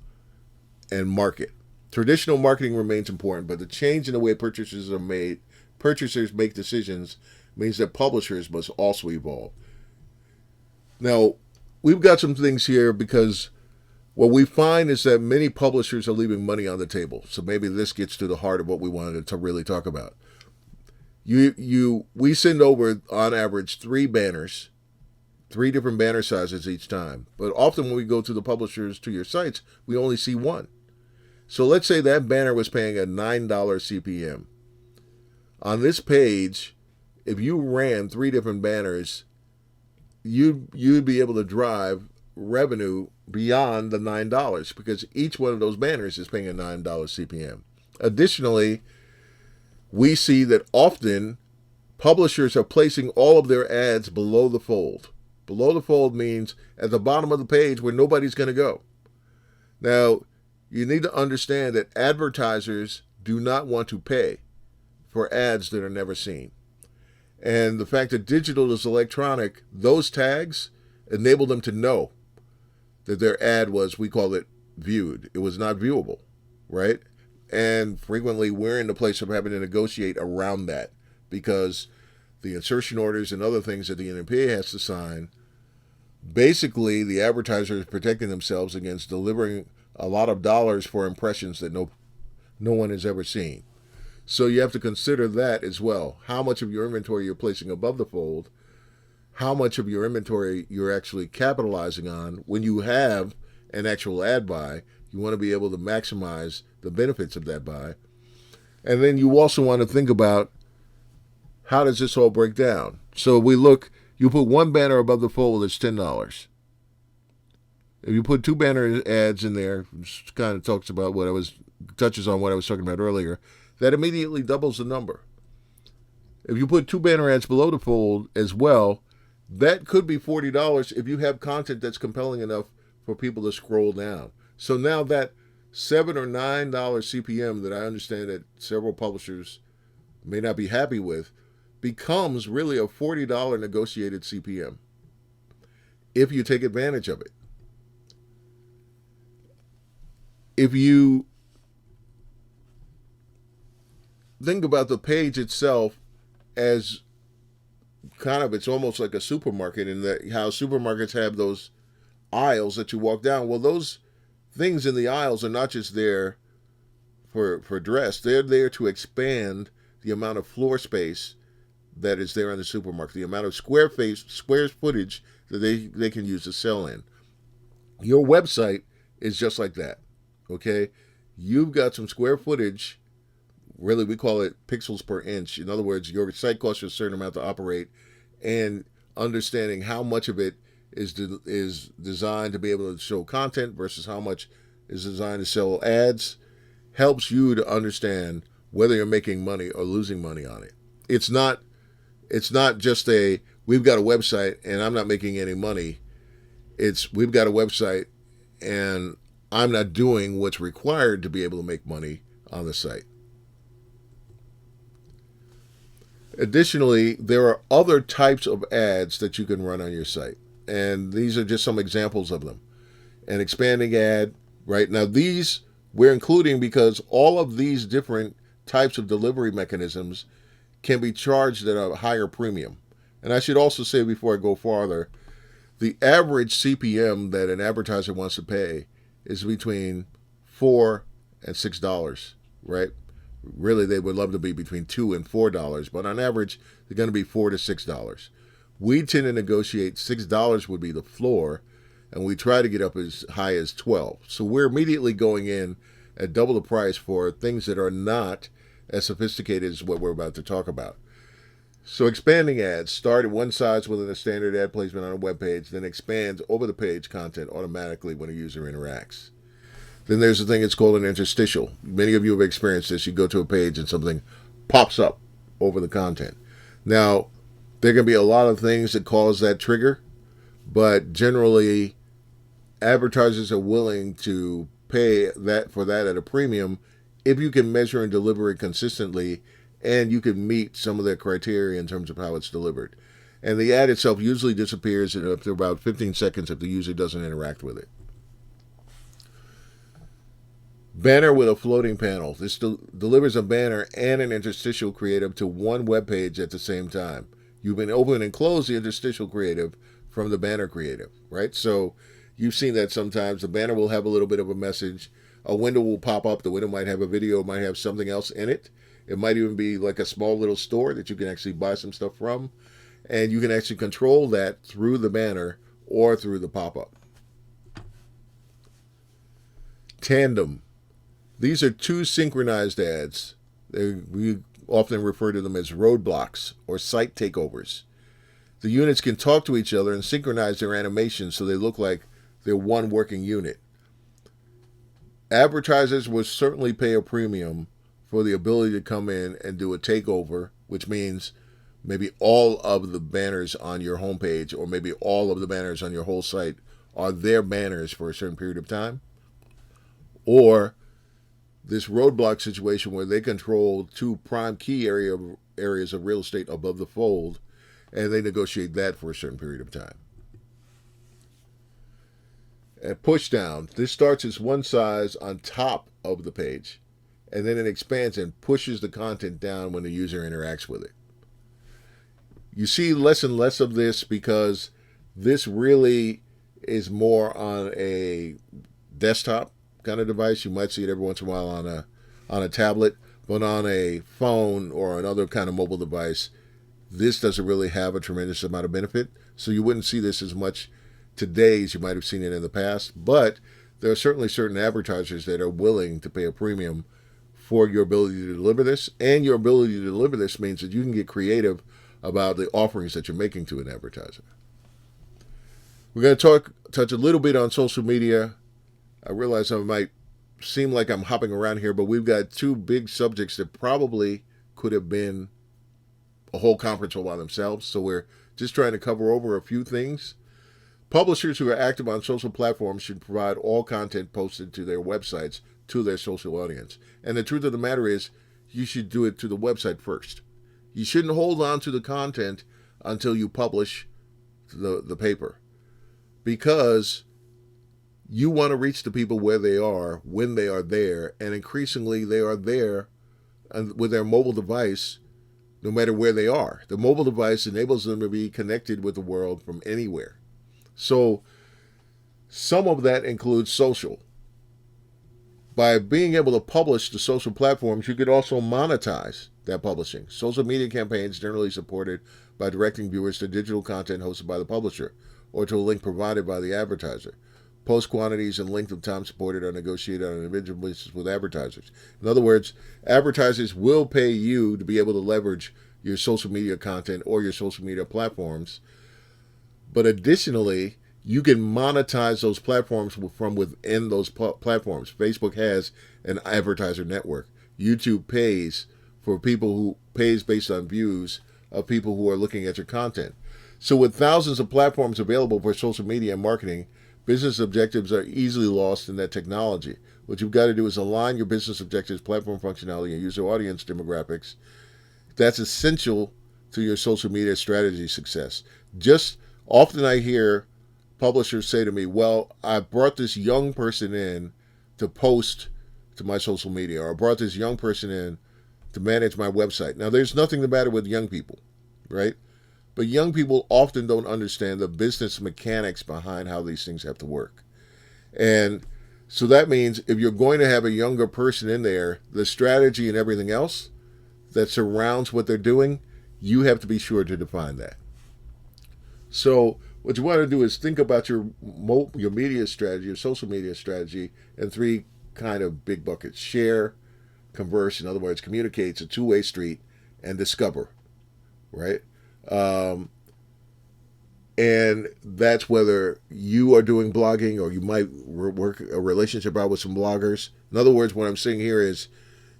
and market. Traditional marketing remains important, but the change in the way purchases make decisions means that publishers must also evolve. Now, we've got some things here because what we find is that many publishers are leaving money on the table. So maybe this gets to the heart of what we wanted to really talk about. We send over, on average, 3 banners, 3 different banner sizes each time. But often when we go to the publishers to your sites, we only see 1. So let's say that banner was paying a $9 CPM. On this page, if you ran 3 different banners, you'd be able to drive revenue beyond the $9 because each one of those banners is paying a $9 CPM. Additionally, we see that often publishers are placing all of their ads below the fold. Below the fold means at the bottom of the page where nobody's going to go. Now, you need to understand that advertisers do not want to pay for ads that are never seen. And the fact that digital is electronic, those tags enable them to know that their ad was, we call it, viewed. It was not viewable, right? And frequently we're in the place of having to negotiate around that because the insertion orders and other things that the NMPA has to sign, basically the advertiser is protecting themselves against delivering a lot of dollars for impressions that no one has ever seen. So you have to consider that as well. How much of your inventory you're placing above the fold, how much of your inventory you're actually capitalizing on. When you have an actual ad buy, you want to be able to maximize the benefits of that buy. And then you also want to think about how does this all break down? So we look, you put 1 banner above the fold, it's $10. If you put 2 banner ads in there, which kind of touches on what I was talking about earlier, that immediately doubles the number. If you put 2 banner ads below the fold as well, that could be $40 if you have content that's compelling enough for people to scroll down. So now that $7 or $9 CPM that I understand that several publishers may not be happy with becomes really a $40 negotiated CPM if you take advantage of it. If you think about the page itself as kind of, it's almost like a supermarket in that how supermarkets have those aisles that you walk down. Well, those things in the aisles are not just there for dress. They're there to expand the amount of floor space that is there in the supermarket, the amount of square footage that they can use to sell in. Your website is just like that, okay? You've got some square footage. Really, we call it pixels per inch. In other words, your site costs you a certain amount to operate, and understanding how much of it is designed to be able to show content versus how much is designed to sell ads helps you to understand whether you're making money or losing money on it. It's not just we've got a website and I'm not making any money. It's we've got a website and I'm not doing what's required to be able to make money on the site. Additionally, there are other types of ads that you can run on your site. And these are just some examples of them. An expanding ad, right? Now these we're including because all of these different types of delivery mechanisms can be charged at a higher premium. And I should also say before I go farther, the average CPM that an advertiser wants to pay is between $4 and $6, right? Really, they would love to be between $2 and $4, but on average, they're going to be $4 to $6. We tend to negotiate $6 would be the floor, and we try to get up as high as $12. So we're immediately going in at double the price for things that are not as sophisticated as what we're about to talk about. So expanding ads start at one size within a standard ad placement on a web page, then expands over the page content automatically when a user interacts. Then there's the thing that's called an interstitial. Many of you have experienced this. You go to a page and something pops up over the content. Now, there can be a lot of things that cause that trigger, but generally advertisers are willing to pay that for that at a premium if you can measure and deliver it consistently and you can meet some of the criteria in terms of how it's delivered. And the ad itself usually disappears after about 15 seconds if the user doesn't interact with it. Banner with a floating panel. This delivers a banner and an interstitial creative to one web page at the same time. You can open and close the interstitial creative from the banner creative, right? So you've seen that sometimes the banner will have a little bit of a message. A window will pop up. The window might have a video, might have something else in it. It might even be like a small little store that you can actually buy some stuff from. And you can actually control that through the banner or through the pop-up. Tandem. These are two synchronized ads. We often refer to them as roadblocks or site takeovers. The units can talk to each other and synchronize their animations so they look like they're one working unit. Advertisers will certainly pay a premium for the ability to come in and do a takeover, which means maybe all of the banners on your homepage or maybe all of the banners on your whole site are their banners for a certain period of time. Or this roadblock situation where they control two prime key areas of real estate above the fold, and they negotiate that for a certain period of time. And push down. This starts as one size on top of the page, and then it expands and pushes the content down when the user interacts with it. You see less and less of this because this really is more on a desktop kind of device. You might see it every once in a while on a tablet, but on a phone or another kind of mobile device, this doesn't really have a tremendous amount of benefit. So you wouldn't see this as much today as you might have seen it in the past. But there are certainly certain advertisers that are willing to pay a premium for your ability to deliver this. And your ability to deliver this means that you can get creative about the offerings that you're making to an advertiser. We're going to touch a little bit on social media. I realize I might seem like I'm hopping around here, but we've got two big subjects that probably could have been a whole conference all by themselves. So we're just trying to cover over a few things. Publishers who are active on social platforms should provide all content posted to their websites to their social audience. And the truth of the matter is, you should do it to the website first. You shouldn't hold on to the content until you publish the paper, because you want to reach the people where they are, when they are there, and increasingly they are there with their mobile device no matter where they are. The mobile device enables them to be connected with the world from anywhere. So some of that includes social. By being able to publish to social platforms, you could also monetize that publishing. Social media campaigns generally supported by directing viewers to digital content hosted by the publisher or to a link provided by the advertiser. Post quantities and length of time supported are negotiated on an individual basis with advertisers. In other words, advertisers will pay you to be able to leverage your social media content or your social media platforms. But additionally, you can monetize those platforms from within those platforms. Facebook has an advertiser network. YouTube pays for people who pays based on views of people who are looking at your content. So with thousands of platforms available for social media and marketing, business objectives are easily lost in that technology. What you've got to do is align your business objectives, platform functionality, and user audience demographics. That's essential to your social media strategy success. Just often I hear publishers say to me, well, I brought this young person in to post to my social media, or I brought this young person in to manage my website. Now, there's nothing the matter with young people, right? But young people often don't understand the business mechanics behind how these things have to work. And so that means if you're going to have a younger person in there, the strategy and everything else that surrounds what they're doing, you have to be sure to define that. So what you want to do is think about your media strategy, your social media strategy, in three kind of big buckets: share, converse, in other words, communicate, it's a two-way street, and discover, right? And that's whether you are doing blogging or you might work a relationship out with some bloggers. In other words, what I'm saying here is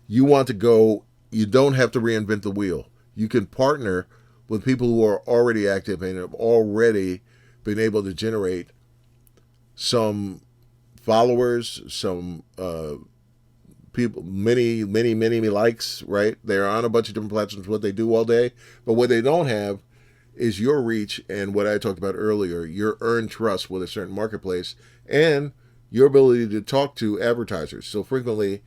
you want to go, you don't have to reinvent the wheel. You can partner with people who are already active and have already been able to generate some followers, some people, many likes, right? They're on a bunch of different platforms, what they do all day. But what they don't have is your reach and what I talked about earlier, your earned trust with a certain marketplace and your ability to talk to advertisers. So frequently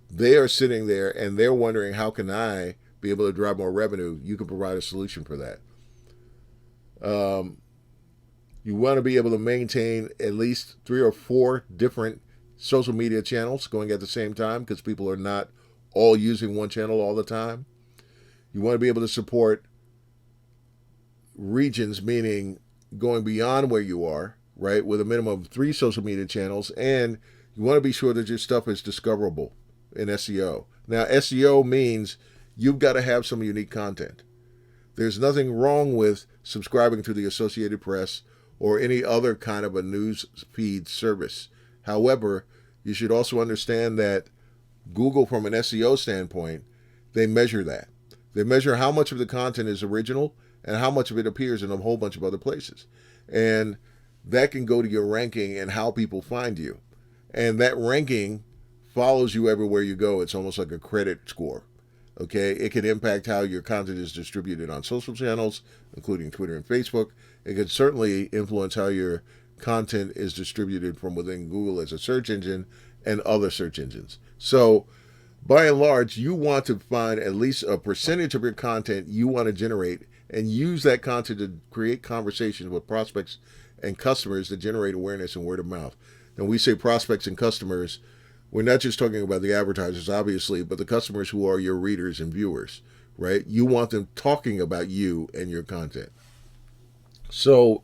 they are sitting there and they're wondering, how can I be able to drive more revenue? You can provide a solution for that. You want to be able to maintain at least 3 or 4 different social media channels going at the same time, because people are not all using one channel all the time. You want to be able to support regions, meaning going beyond where you are, right, with a minimum of 3 social media channels, and you want to be sure that your stuff is discoverable in SEO. Now, SEO means you've got to have some unique content. There's nothing wrong with subscribing to the Associated Press or any other kind of a news feed service. However, you should also understand that Google, from an SEO standpoint, they measure that. They measure how much of the content is original and how much of it appears in a whole bunch of other places. And that can go to your ranking and how people find you. And that ranking follows you everywhere you go. It's almost like a credit score. Okay, it can impact how your content is distributed on social channels, including Twitter and Facebook. It can certainly influence how your content is distributed from within Google as a search engine and other search engines. So, by and large, you want to find at least a percentage of your content you want to generate and use that content to create conversations with prospects and customers that generate awareness and word of mouth. And we say prospects and customers, we're not just talking about the advertisers, obviously, but the customers who are your readers and viewers, right? You want them talking about you and your content. So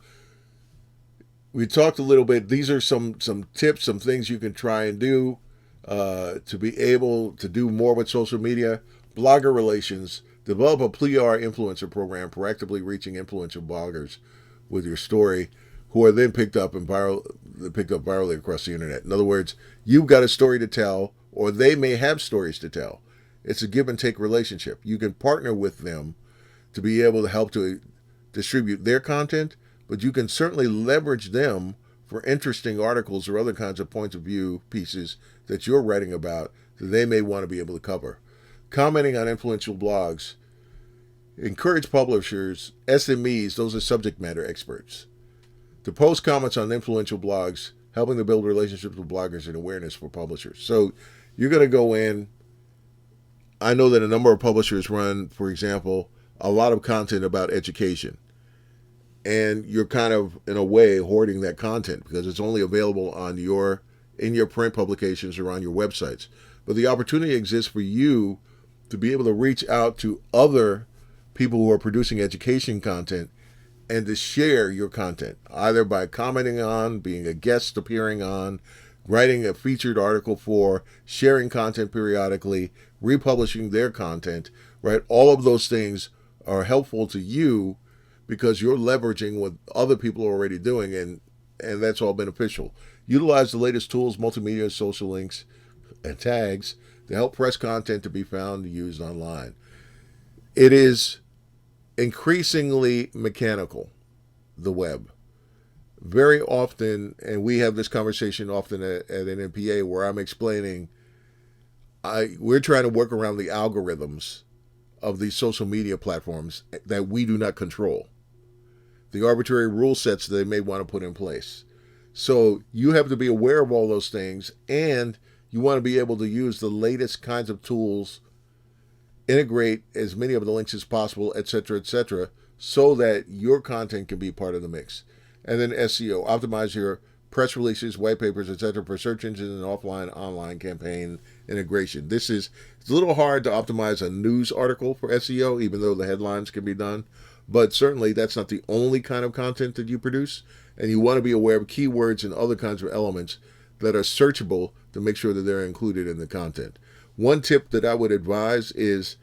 we talked a little bit. These are some tips, some things you can try and do to be able to do more with social media. Blogger relations. Develop a PR influencer program, proactively reaching influential bloggers with your story, who are then picked up virally across the internet. In other words, you've got a story to tell, or they may have stories to tell. It's a give and take relationship. You can partner with them to be able to help to distribute their content, but you can certainly leverage them for interesting articles or other kinds of points of view pieces that you're writing about that they may want to be able to cover. Commenting on influential blogs. Encourage publishers, SMEs, those are subject matter experts, to post comments on influential blogs, helping to build relationships with bloggers and awareness for publishers. So you're going to go in. I know that a number of publishers run, for example, a lot of content about education. And you're kind of, in a way, hoarding that content because it's only available in your print publications or on your websites. But the opportunity exists for you to be able to reach out to other people who are producing education content and to share your content, either by commenting on, being a guest appearing on, writing a featured article for, sharing content periodically, republishing their content, right? All of those things are helpful to you because you're leveraging what other people are already doing, and that's all beneficial. Utilize the latest tools, multimedia, social links, and tags to help press content to be found and used online. It is increasingly mechanical, the web. Very often, and we have this conversation often at an NPA where I'm explaining, we're trying to work around the algorithms of these social media platforms that we do not control. The arbitrary rule sets that they may want to put in place. So you have to be aware of all those things, and you want to be able to use the latest kinds of tools, integrate as many of the links as possible, etc., so that your content can be part of the mix. And then SEO, optimize your press releases, white papers, etc. for search engine and offline, online campaign integration. It's a little hard to optimize a news article for SEO, even though the headlines can be done. But certainly that's not the only kind of content that you produce. And you want to be aware of keywords and other kinds of elements that are searchable to make sure that they're included in the content. One tip that I would advise is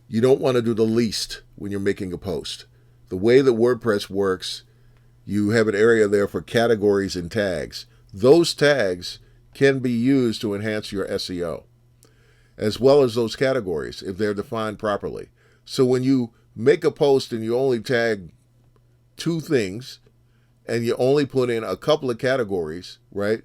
you don't want to do the least when you're making a post. The way that WordPress works, you have an area there for categories and tags. Those tags can be used to enhance your SEO, as well as those categories if they're defined properly. So when you make a post and you only tag 2 things and you only put in a couple of categories, right?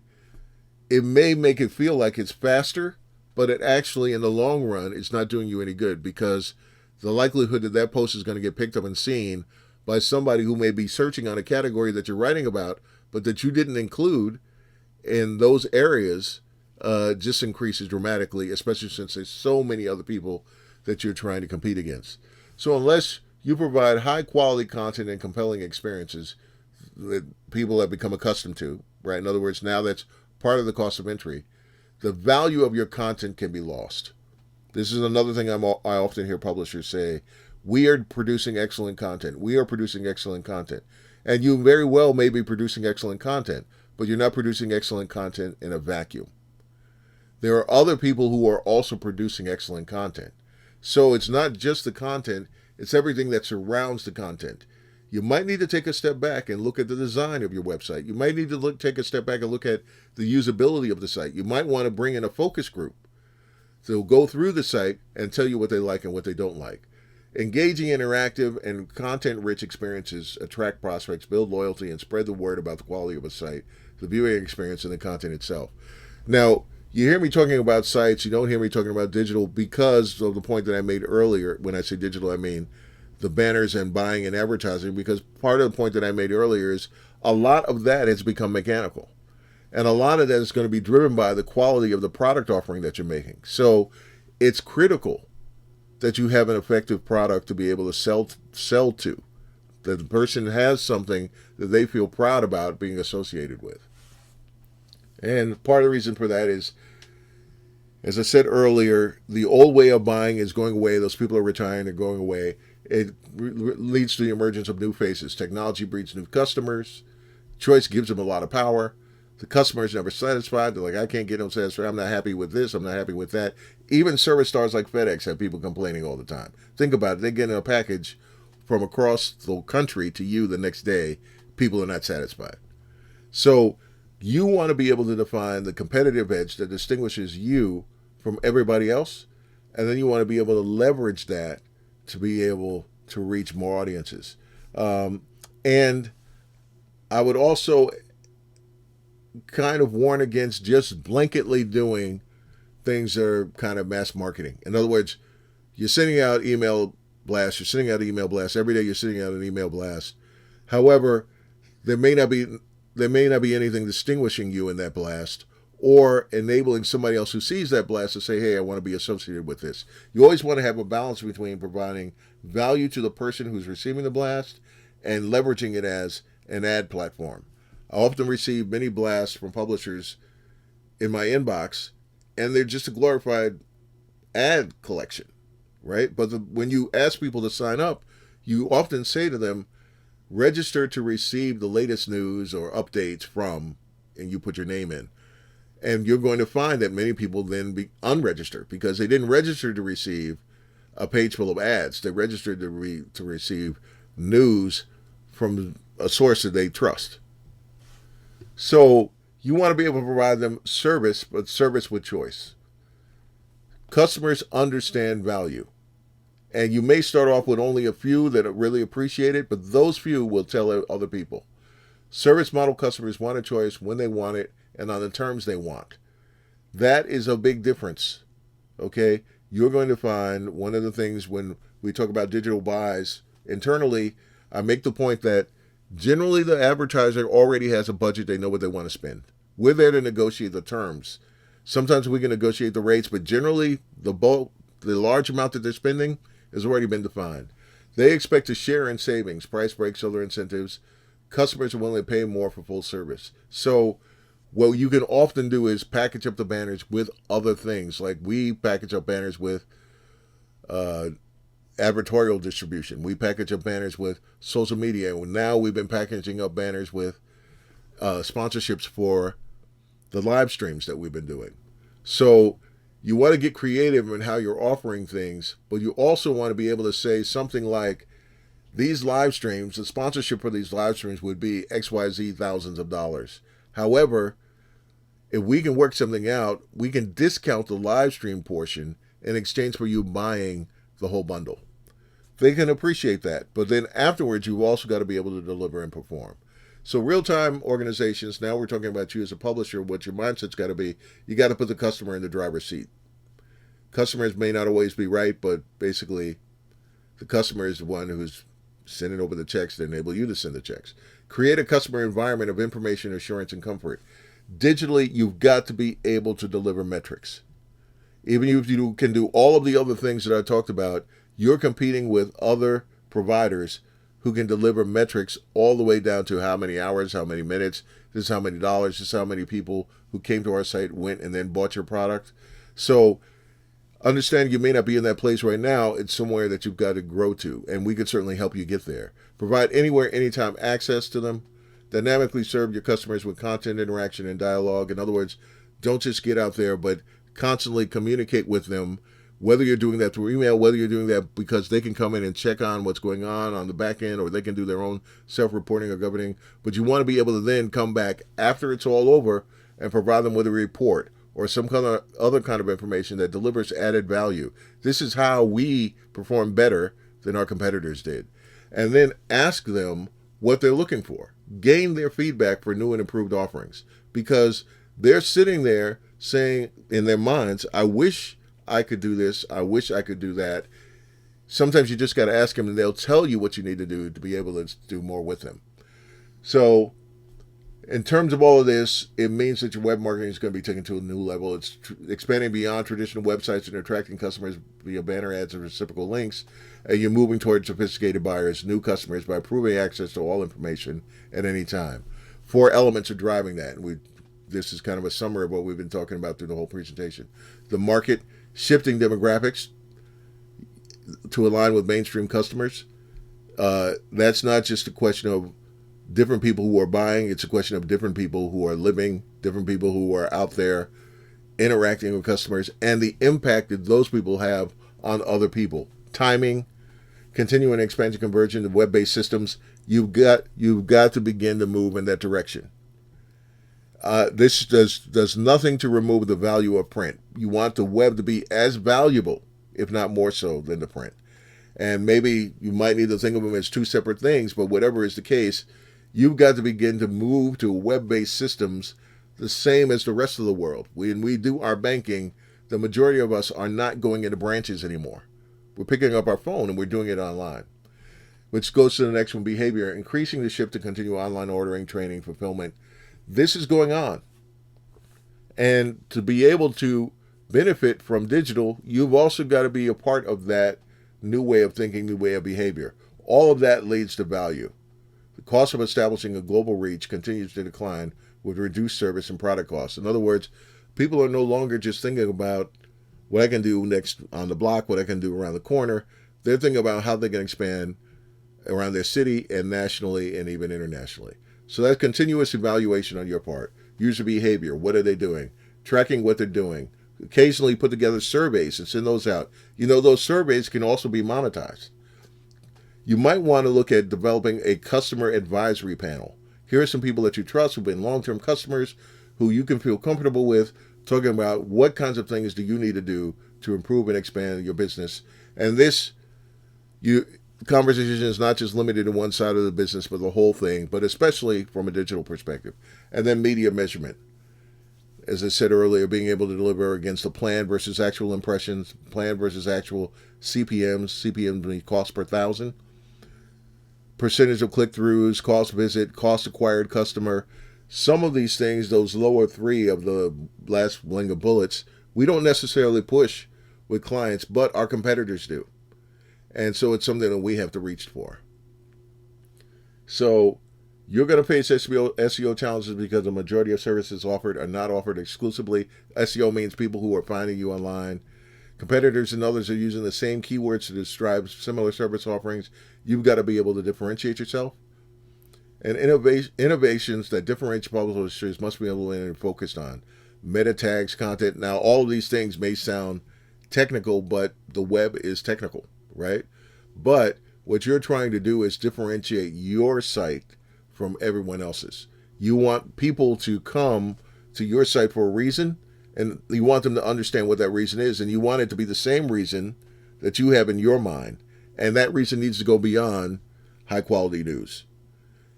it may make it feel like it's faster, but it actually, in the long run, it's not doing you any good, because the likelihood that that post is going to get picked up and seen by somebody who may be searching on a category that you're writing about, but that you didn't include in those areas, just increases dramatically, especially since there's so many other people that you're trying to compete against. So unless you provide high quality content and compelling experiences that people have become accustomed to, right? In other words, now that's part of the cost of entry, the value of your content can be lost. This is another thing I often hear publishers say: we are producing excellent content. We are producing excellent content. And you very well may be producing excellent content, but you're not producing excellent content in a vacuum. There are other people who are also producing excellent content. So it's not just the content, it's everything that surrounds the content. You might need to take a step back and look at the design of your website. You might need to take a step back and look at the usability of the site. You might want to bring in a focus group. They'll go through the site and tell you what they like and what they don't like. Engaging, interactive, and content-rich experiences attract prospects, build loyalty, and spread the word about the quality of a site, the viewing experience, and the content itself. Now, you hear me talking about sites, you don't hear me talking about digital because of the point that I made earlier. When I say digital, I mean the banners and buying and advertising, because part of the point that I made earlier is a lot of that has become mechanical. And a lot of that is going to be driven by the quality of the product offering that you're making. So it's critical that you have an effective product to be able to sell to, that the person has something that they feel proud about being associated with. And part of the reason for that is, as I said earlier, the old way of buying is going away. Those people are retiring, they're going away. It leads to the emergence of new faces. Technology breeds new customers. Choice gives them a lot of power. The customer is never satisfied. They're like, I can't get them satisfied. I'm not happy with this. I'm not happy with that. Even service stars like FedEx have people complaining all the time. Think about it. They're getting a package from across the country to you the next day. People are not satisfied. So you want to be able to define the competitive edge that distinguishes you from everybody else. And then you want to be able to leverage that to be able to reach more audiences. And I would also kind of warn against just blanketly doing things that are kind of mass marketing. In other words, you're sending out email blasts, every day you're sending out an email blast. However, there may not be anything distinguishing you in that blast or enabling somebody else who sees that blast to say, hey, I want to be associated with this. You always want to have a balance between providing value to the person who's receiving the blast and leveraging it as an ad platform. I often receive many blasts from publishers in my inbox, and they're just a glorified ad collection, right? But when you ask people to sign up, you often say to them, register to receive the latest news or updates from, and you put your name in. And you're going to find that many people then be unregistered because they didn't register to receive a page full of ads. They registered to receive news from a source that they trust. So you want to be able to provide them service, but service with choice. Customers understand value. And you may start off with only a few that really appreciate it, but those few will tell other people. Service model customers want a choice when they want it and on the terms they want. That is a big difference, okay? You're going to find one of the things when we talk about digital buys internally, I make the point that generally the advertiser already has a budget. They know what they want to spend. We're there to negotiate the terms. Sometimes we can negotiate the rates, but generally the large amount that they're spending has already been defined. They expect to share in savings, price breaks, other incentives. Customers are willing to pay more for full service. So what you can often do is package up the banners with other things. Like we package up banners with advertorial distribution. We package up banners with social media. Now we've been packaging up banners with sponsorships for the live streams that we've been doing. So you want to get creative in how you're offering things, but you also want to be able to say something like, these live streams, the sponsorship for these live streams would be XYZ thousands of dollars. However, if we can work something out, we can discount the live stream portion in exchange for you buying the whole bundle. They can appreciate that. But then afterwards, you've also got to be able to deliver and perform. So real-time organizations, now we're talking about you as a publisher, what your mindset's got to be, you got to put the customer in the driver's seat. Customers may not always be right, but basically the customer is the one who's sending over the checks to enable you to send the checks. Create a customer environment of information, assurance, and comfort. Digitally, you've got to be able to deliver metrics. Even if you can do all of the other things that I talked about, you're competing with other providers who can deliver metrics all the way down to how many hours, how many minutes, this is how many dollars, this is how many people who came to our site went and then bought your product. So understand you may not be in that place right now. It's somewhere that you've got to grow to, and we could certainly help you get there. Provide anywhere, anytime access to them. Dynamically serve your customers with content, interaction, and dialogue. In other words, don't just get out there, but constantly communicate with them, whether you're doing that through email, whether you're doing that because they can come in and check on what's going on the back end, or they can do their own self-reporting or governing. But you want to be able to then come back after it's all over and provide them with a report or some kind of other kind of information that delivers added value. This is how we perform better than our competitors did. And then ask them what they're looking for. Gain their feedback for new and improved offerings, because they're sitting there saying in their minds, I wish I could do this, I wish I could do that. Sometimes you just got to ask them, and they'll tell you what you need to do to be able to do more with them. So in terms of all of this, it means that your web marketing is going to be taken to a new level. It's expanding beyond traditional websites and attracting customers via banner ads and reciprocal links. And you're moving towards sophisticated buyers, new customers, by improving access to all information at any time. 4 elements are driving that. And this is kind of a summary of what we've been talking about through the whole presentation. The market, shifting demographics to align with mainstream customers. That's not just a question of different people who are buying. It's a question of different people who are living, different people who are out there interacting with customers, and the impact that those people have on other people. Timing, continuing expansion, conversion to web-based systems. You've got to begin to move in that direction. This does nothing to remove the value of print. You want the web to be as valuable, if not more so, than the print. And maybe you might need to think of them as 2 separate things, but whatever is the case, you've got to begin to move to web-based systems the same as the rest of the world. When we do our banking, the majority of us are not going into branches anymore. We're picking up our phone and we're doing it online. Which goes to the next one, behavior, increasing the shift to continue online ordering, training, fulfillment. This is going on. And to be able to benefit from digital, you've also got to be a part of that new way of thinking, new way of behavior. All of that leads to value. The cost of establishing a global reach continues to decline with reduced service and product costs. In other words, people are no longer just thinking about what I can do next on the block, what I can do around the corner. They're thinking about how they can expand around their city and nationally and even internationally. So that's continuous evaluation on your part. User behavior, what are they doing? Tracking what they're doing. Occasionally put together surveys and send those out. You know, those surveys can also be monetized. You might want to look at developing a customer advisory panel. Here are some people that you trust who've been long-term customers who you can feel comfortable with, talking about what kinds of things do you need to do to improve and expand your business. And this conversation is not just limited to one side of the business, but the whole thing, but especially from a digital perspective. And then media measurement. As I said earlier, being able to deliver against the plan versus actual impressions, plan versus actual CPMs being cost per thousand, percentage of click-throughs, cost visit, cost acquired customer. Some of these things, those lower 3 of the last bling of bullets, we don't necessarily push with clients, but our competitors do. And so it's something that we have to reach for. So you're going to face SEO challenges because the majority of services offered are not offered exclusively. SEO means people who are finding you online. Competitors and others are using the same keywords to describe similar service offerings. You've got to be able to differentiate yourself. And innovations that differentiate publishers must be able to focused on. Meta tags, content. Now, all of these things may sound technical, but the web is technical, right? But what you're trying to do is differentiate your site from everyone else's. You want people to come to your site for a reason, and you want them to understand what that reason is, and you want it to be the same reason that you have in your mind. And that reason needs to go beyond high quality news.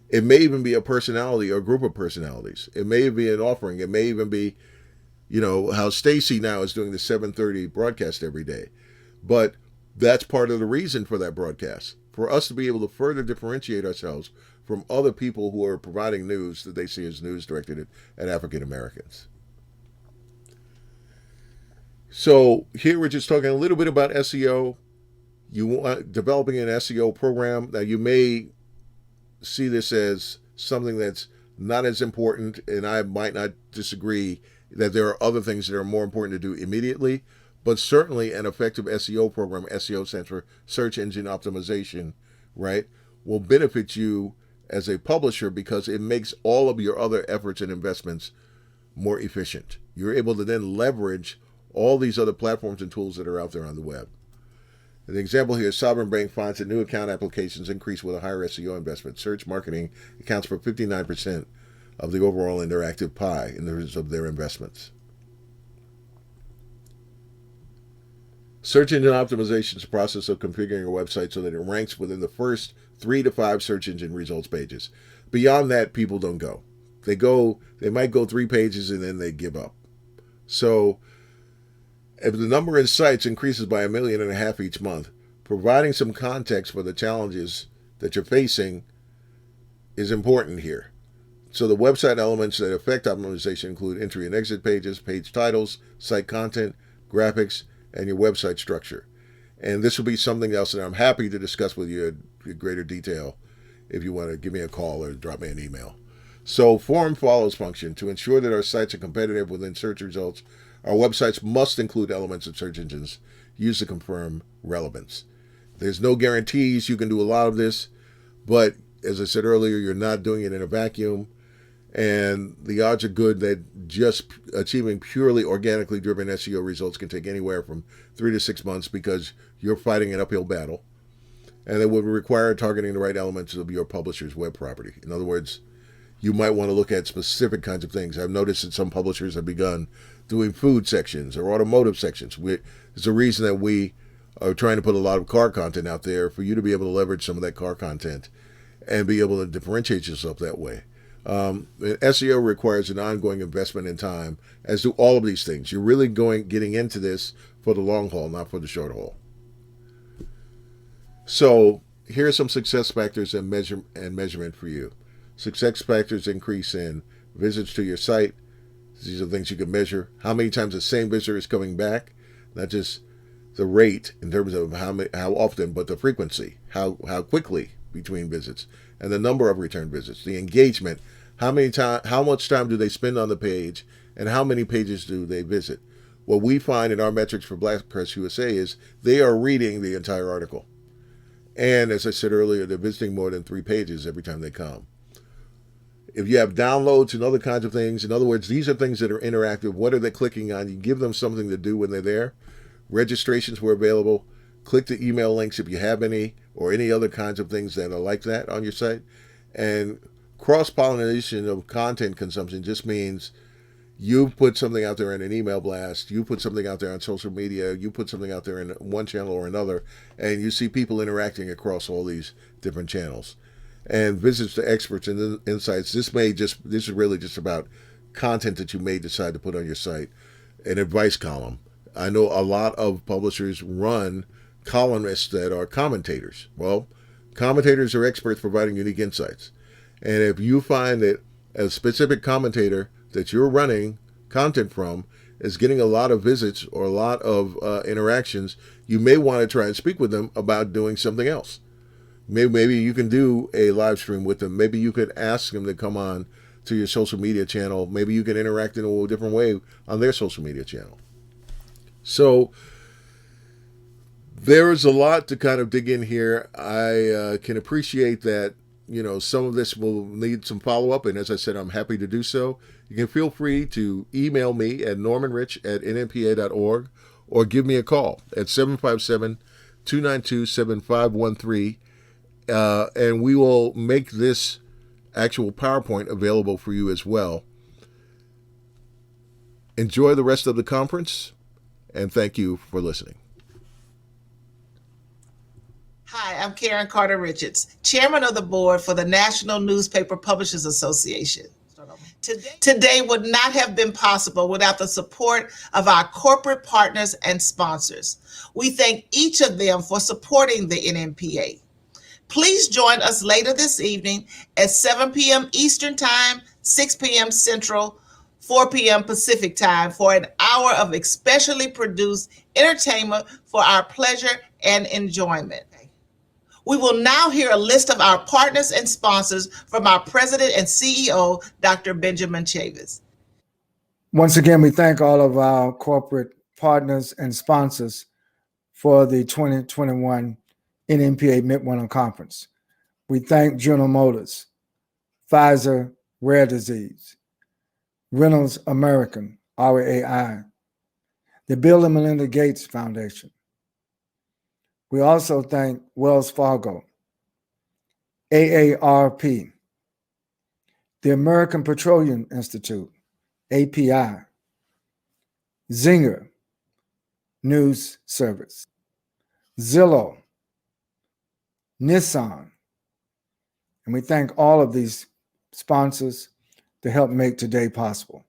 It may even be a personality or a group of personalities. It may be an offering. It may even be, how Stacy now is doing the 7:30 broadcast every day. But that's part of the reason for that broadcast, for us to be able to further differentiate ourselves from other people who are providing news that they see as news directed at African Americans. So here we're just talking a little bit about SEO. You want developing an SEO program. Now you may see this as something that's not as important, and I might not disagree that there are other things that are more important to do immediately, but certainly an effective SEO program, SEO stands for search engine optimization, right, will benefit you as a publisher because it makes all of your other efforts and investments more efficient. You're able to then leverage all these other platforms and tools that are out there on the web. An example here, Sovereign Bank finds that new account applications increase with a higher SEO investment. Search marketing accounts for 59% of the overall interactive pie in terms of their investments. Search engine optimization is the process of configuring a website so that it ranks within the first 3 to 5 search engine results pages. Beyond that, people don't go. They might go 3 pages and then they give up. So if the number of sites increases by 1.5 million each month, providing some context for the challenges that you're facing is important here. So the website elements that affect optimization include entry and exit pages, page titles, site content, graphics, and your website structure. And this will be something else that I'm happy to discuss with you in greater detail if you want to give me a call or drop me an email. So form follows function. To ensure that our sites are competitive within search results, our websites must include elements of search engines used to confirm relevance. There's no guarantees you can do a lot of this, but as I said earlier, you're not doing it in a vacuum. And the odds are good that just achieving purely organically driven SEO results can take anywhere from 3 to 6 months because you're fighting an uphill battle. And it would require targeting the right elements of your publisher's web property. In other words, you might want to look at specific kinds of things. I've noticed that some publishers have begun doing food sections or automotive sections. It's a reason that we are trying to put a lot of car content out there for you to be able to leverage some of that car content and be able to differentiate yourself that way. SEO requires an ongoing investment in time, as do all of these things. You're really getting into this for the long haul, not for the short haul. So here are some success factors and measurement for you. Success factors increase in visits to your site. These are things you can measure. How many times the same visitor is coming back, not just the rate in terms of how often, but the frequency, how quickly between visits, and the number of return visits, the engagement, how much time do they spend on the page, and how many pages do they visit. What we find in our metrics for Black Press USA is they are reading the entire article. And as I said earlier, they're visiting more than 3 pages every time they come. If you have downloads and other kinds of things, in other words, these are things that are interactive. What are they clicking on? You give them something to do when they're there. Registrations were available. Click the email links if you have any, or any other kinds of things that are like that on your site. And cross-pollination of content consumption just means you put something out there in an email blast, you put something out there on social media, you put something out there in one channel or another, and you see people interacting across all these different channels. And visits to experts and insights, this is really just about content that you may decide to put on your site. An advice column. I know a lot of publishers run columnists that are commentators. Well, commentators are experts providing unique insights. And if you find that a specific commentator that you're running content from is getting a lot of visits or a lot of interactions, you may want to try and speak with them about doing something else. Maybe you can do a live stream with them. Maybe you could ask them to come on to your social media channel. Maybe you can interact in a different way on their social media channel. So there's a lot to kind of dig in here. I can appreciate that, some of this will need some follow-up. And as I said, I'm happy to do so. You can feel free to email me at normanrich@nnpa.org or give me a call at 757-292-7513. And we will make this actual PowerPoint available for you as well. Enjoy the rest of the conference, and thank you for listening. Hi, I'm Karen Carter Richards, Chairman of the Board for the National Newspaper Publishers Association. Today would not have been possible without the support of our corporate partners and sponsors. We thank each of them for supporting the NNPA. Please join us later this evening at 7 p.m. Eastern Time, 6 p.m. Central, 4 p.m. Pacific Time for an hour of especially produced entertainment for our pleasure and enjoyment. We will now hear a list of our partners and sponsors from our President and CEO, Dr. Benjamin Chavis. Once again, we thank all of our corporate partners and sponsors for the 2021 NNPA Midwinter Conference. We thank General Motors, Pfizer Rare Disease, Reynolds American, RAI, the Bill and Melinda Gates Foundation. We also thank Wells Fargo, AARP, the American Petroleum Institute, API, Zinger News Service, Zillow, Nissan, and we thank all of these sponsors to help make today possible.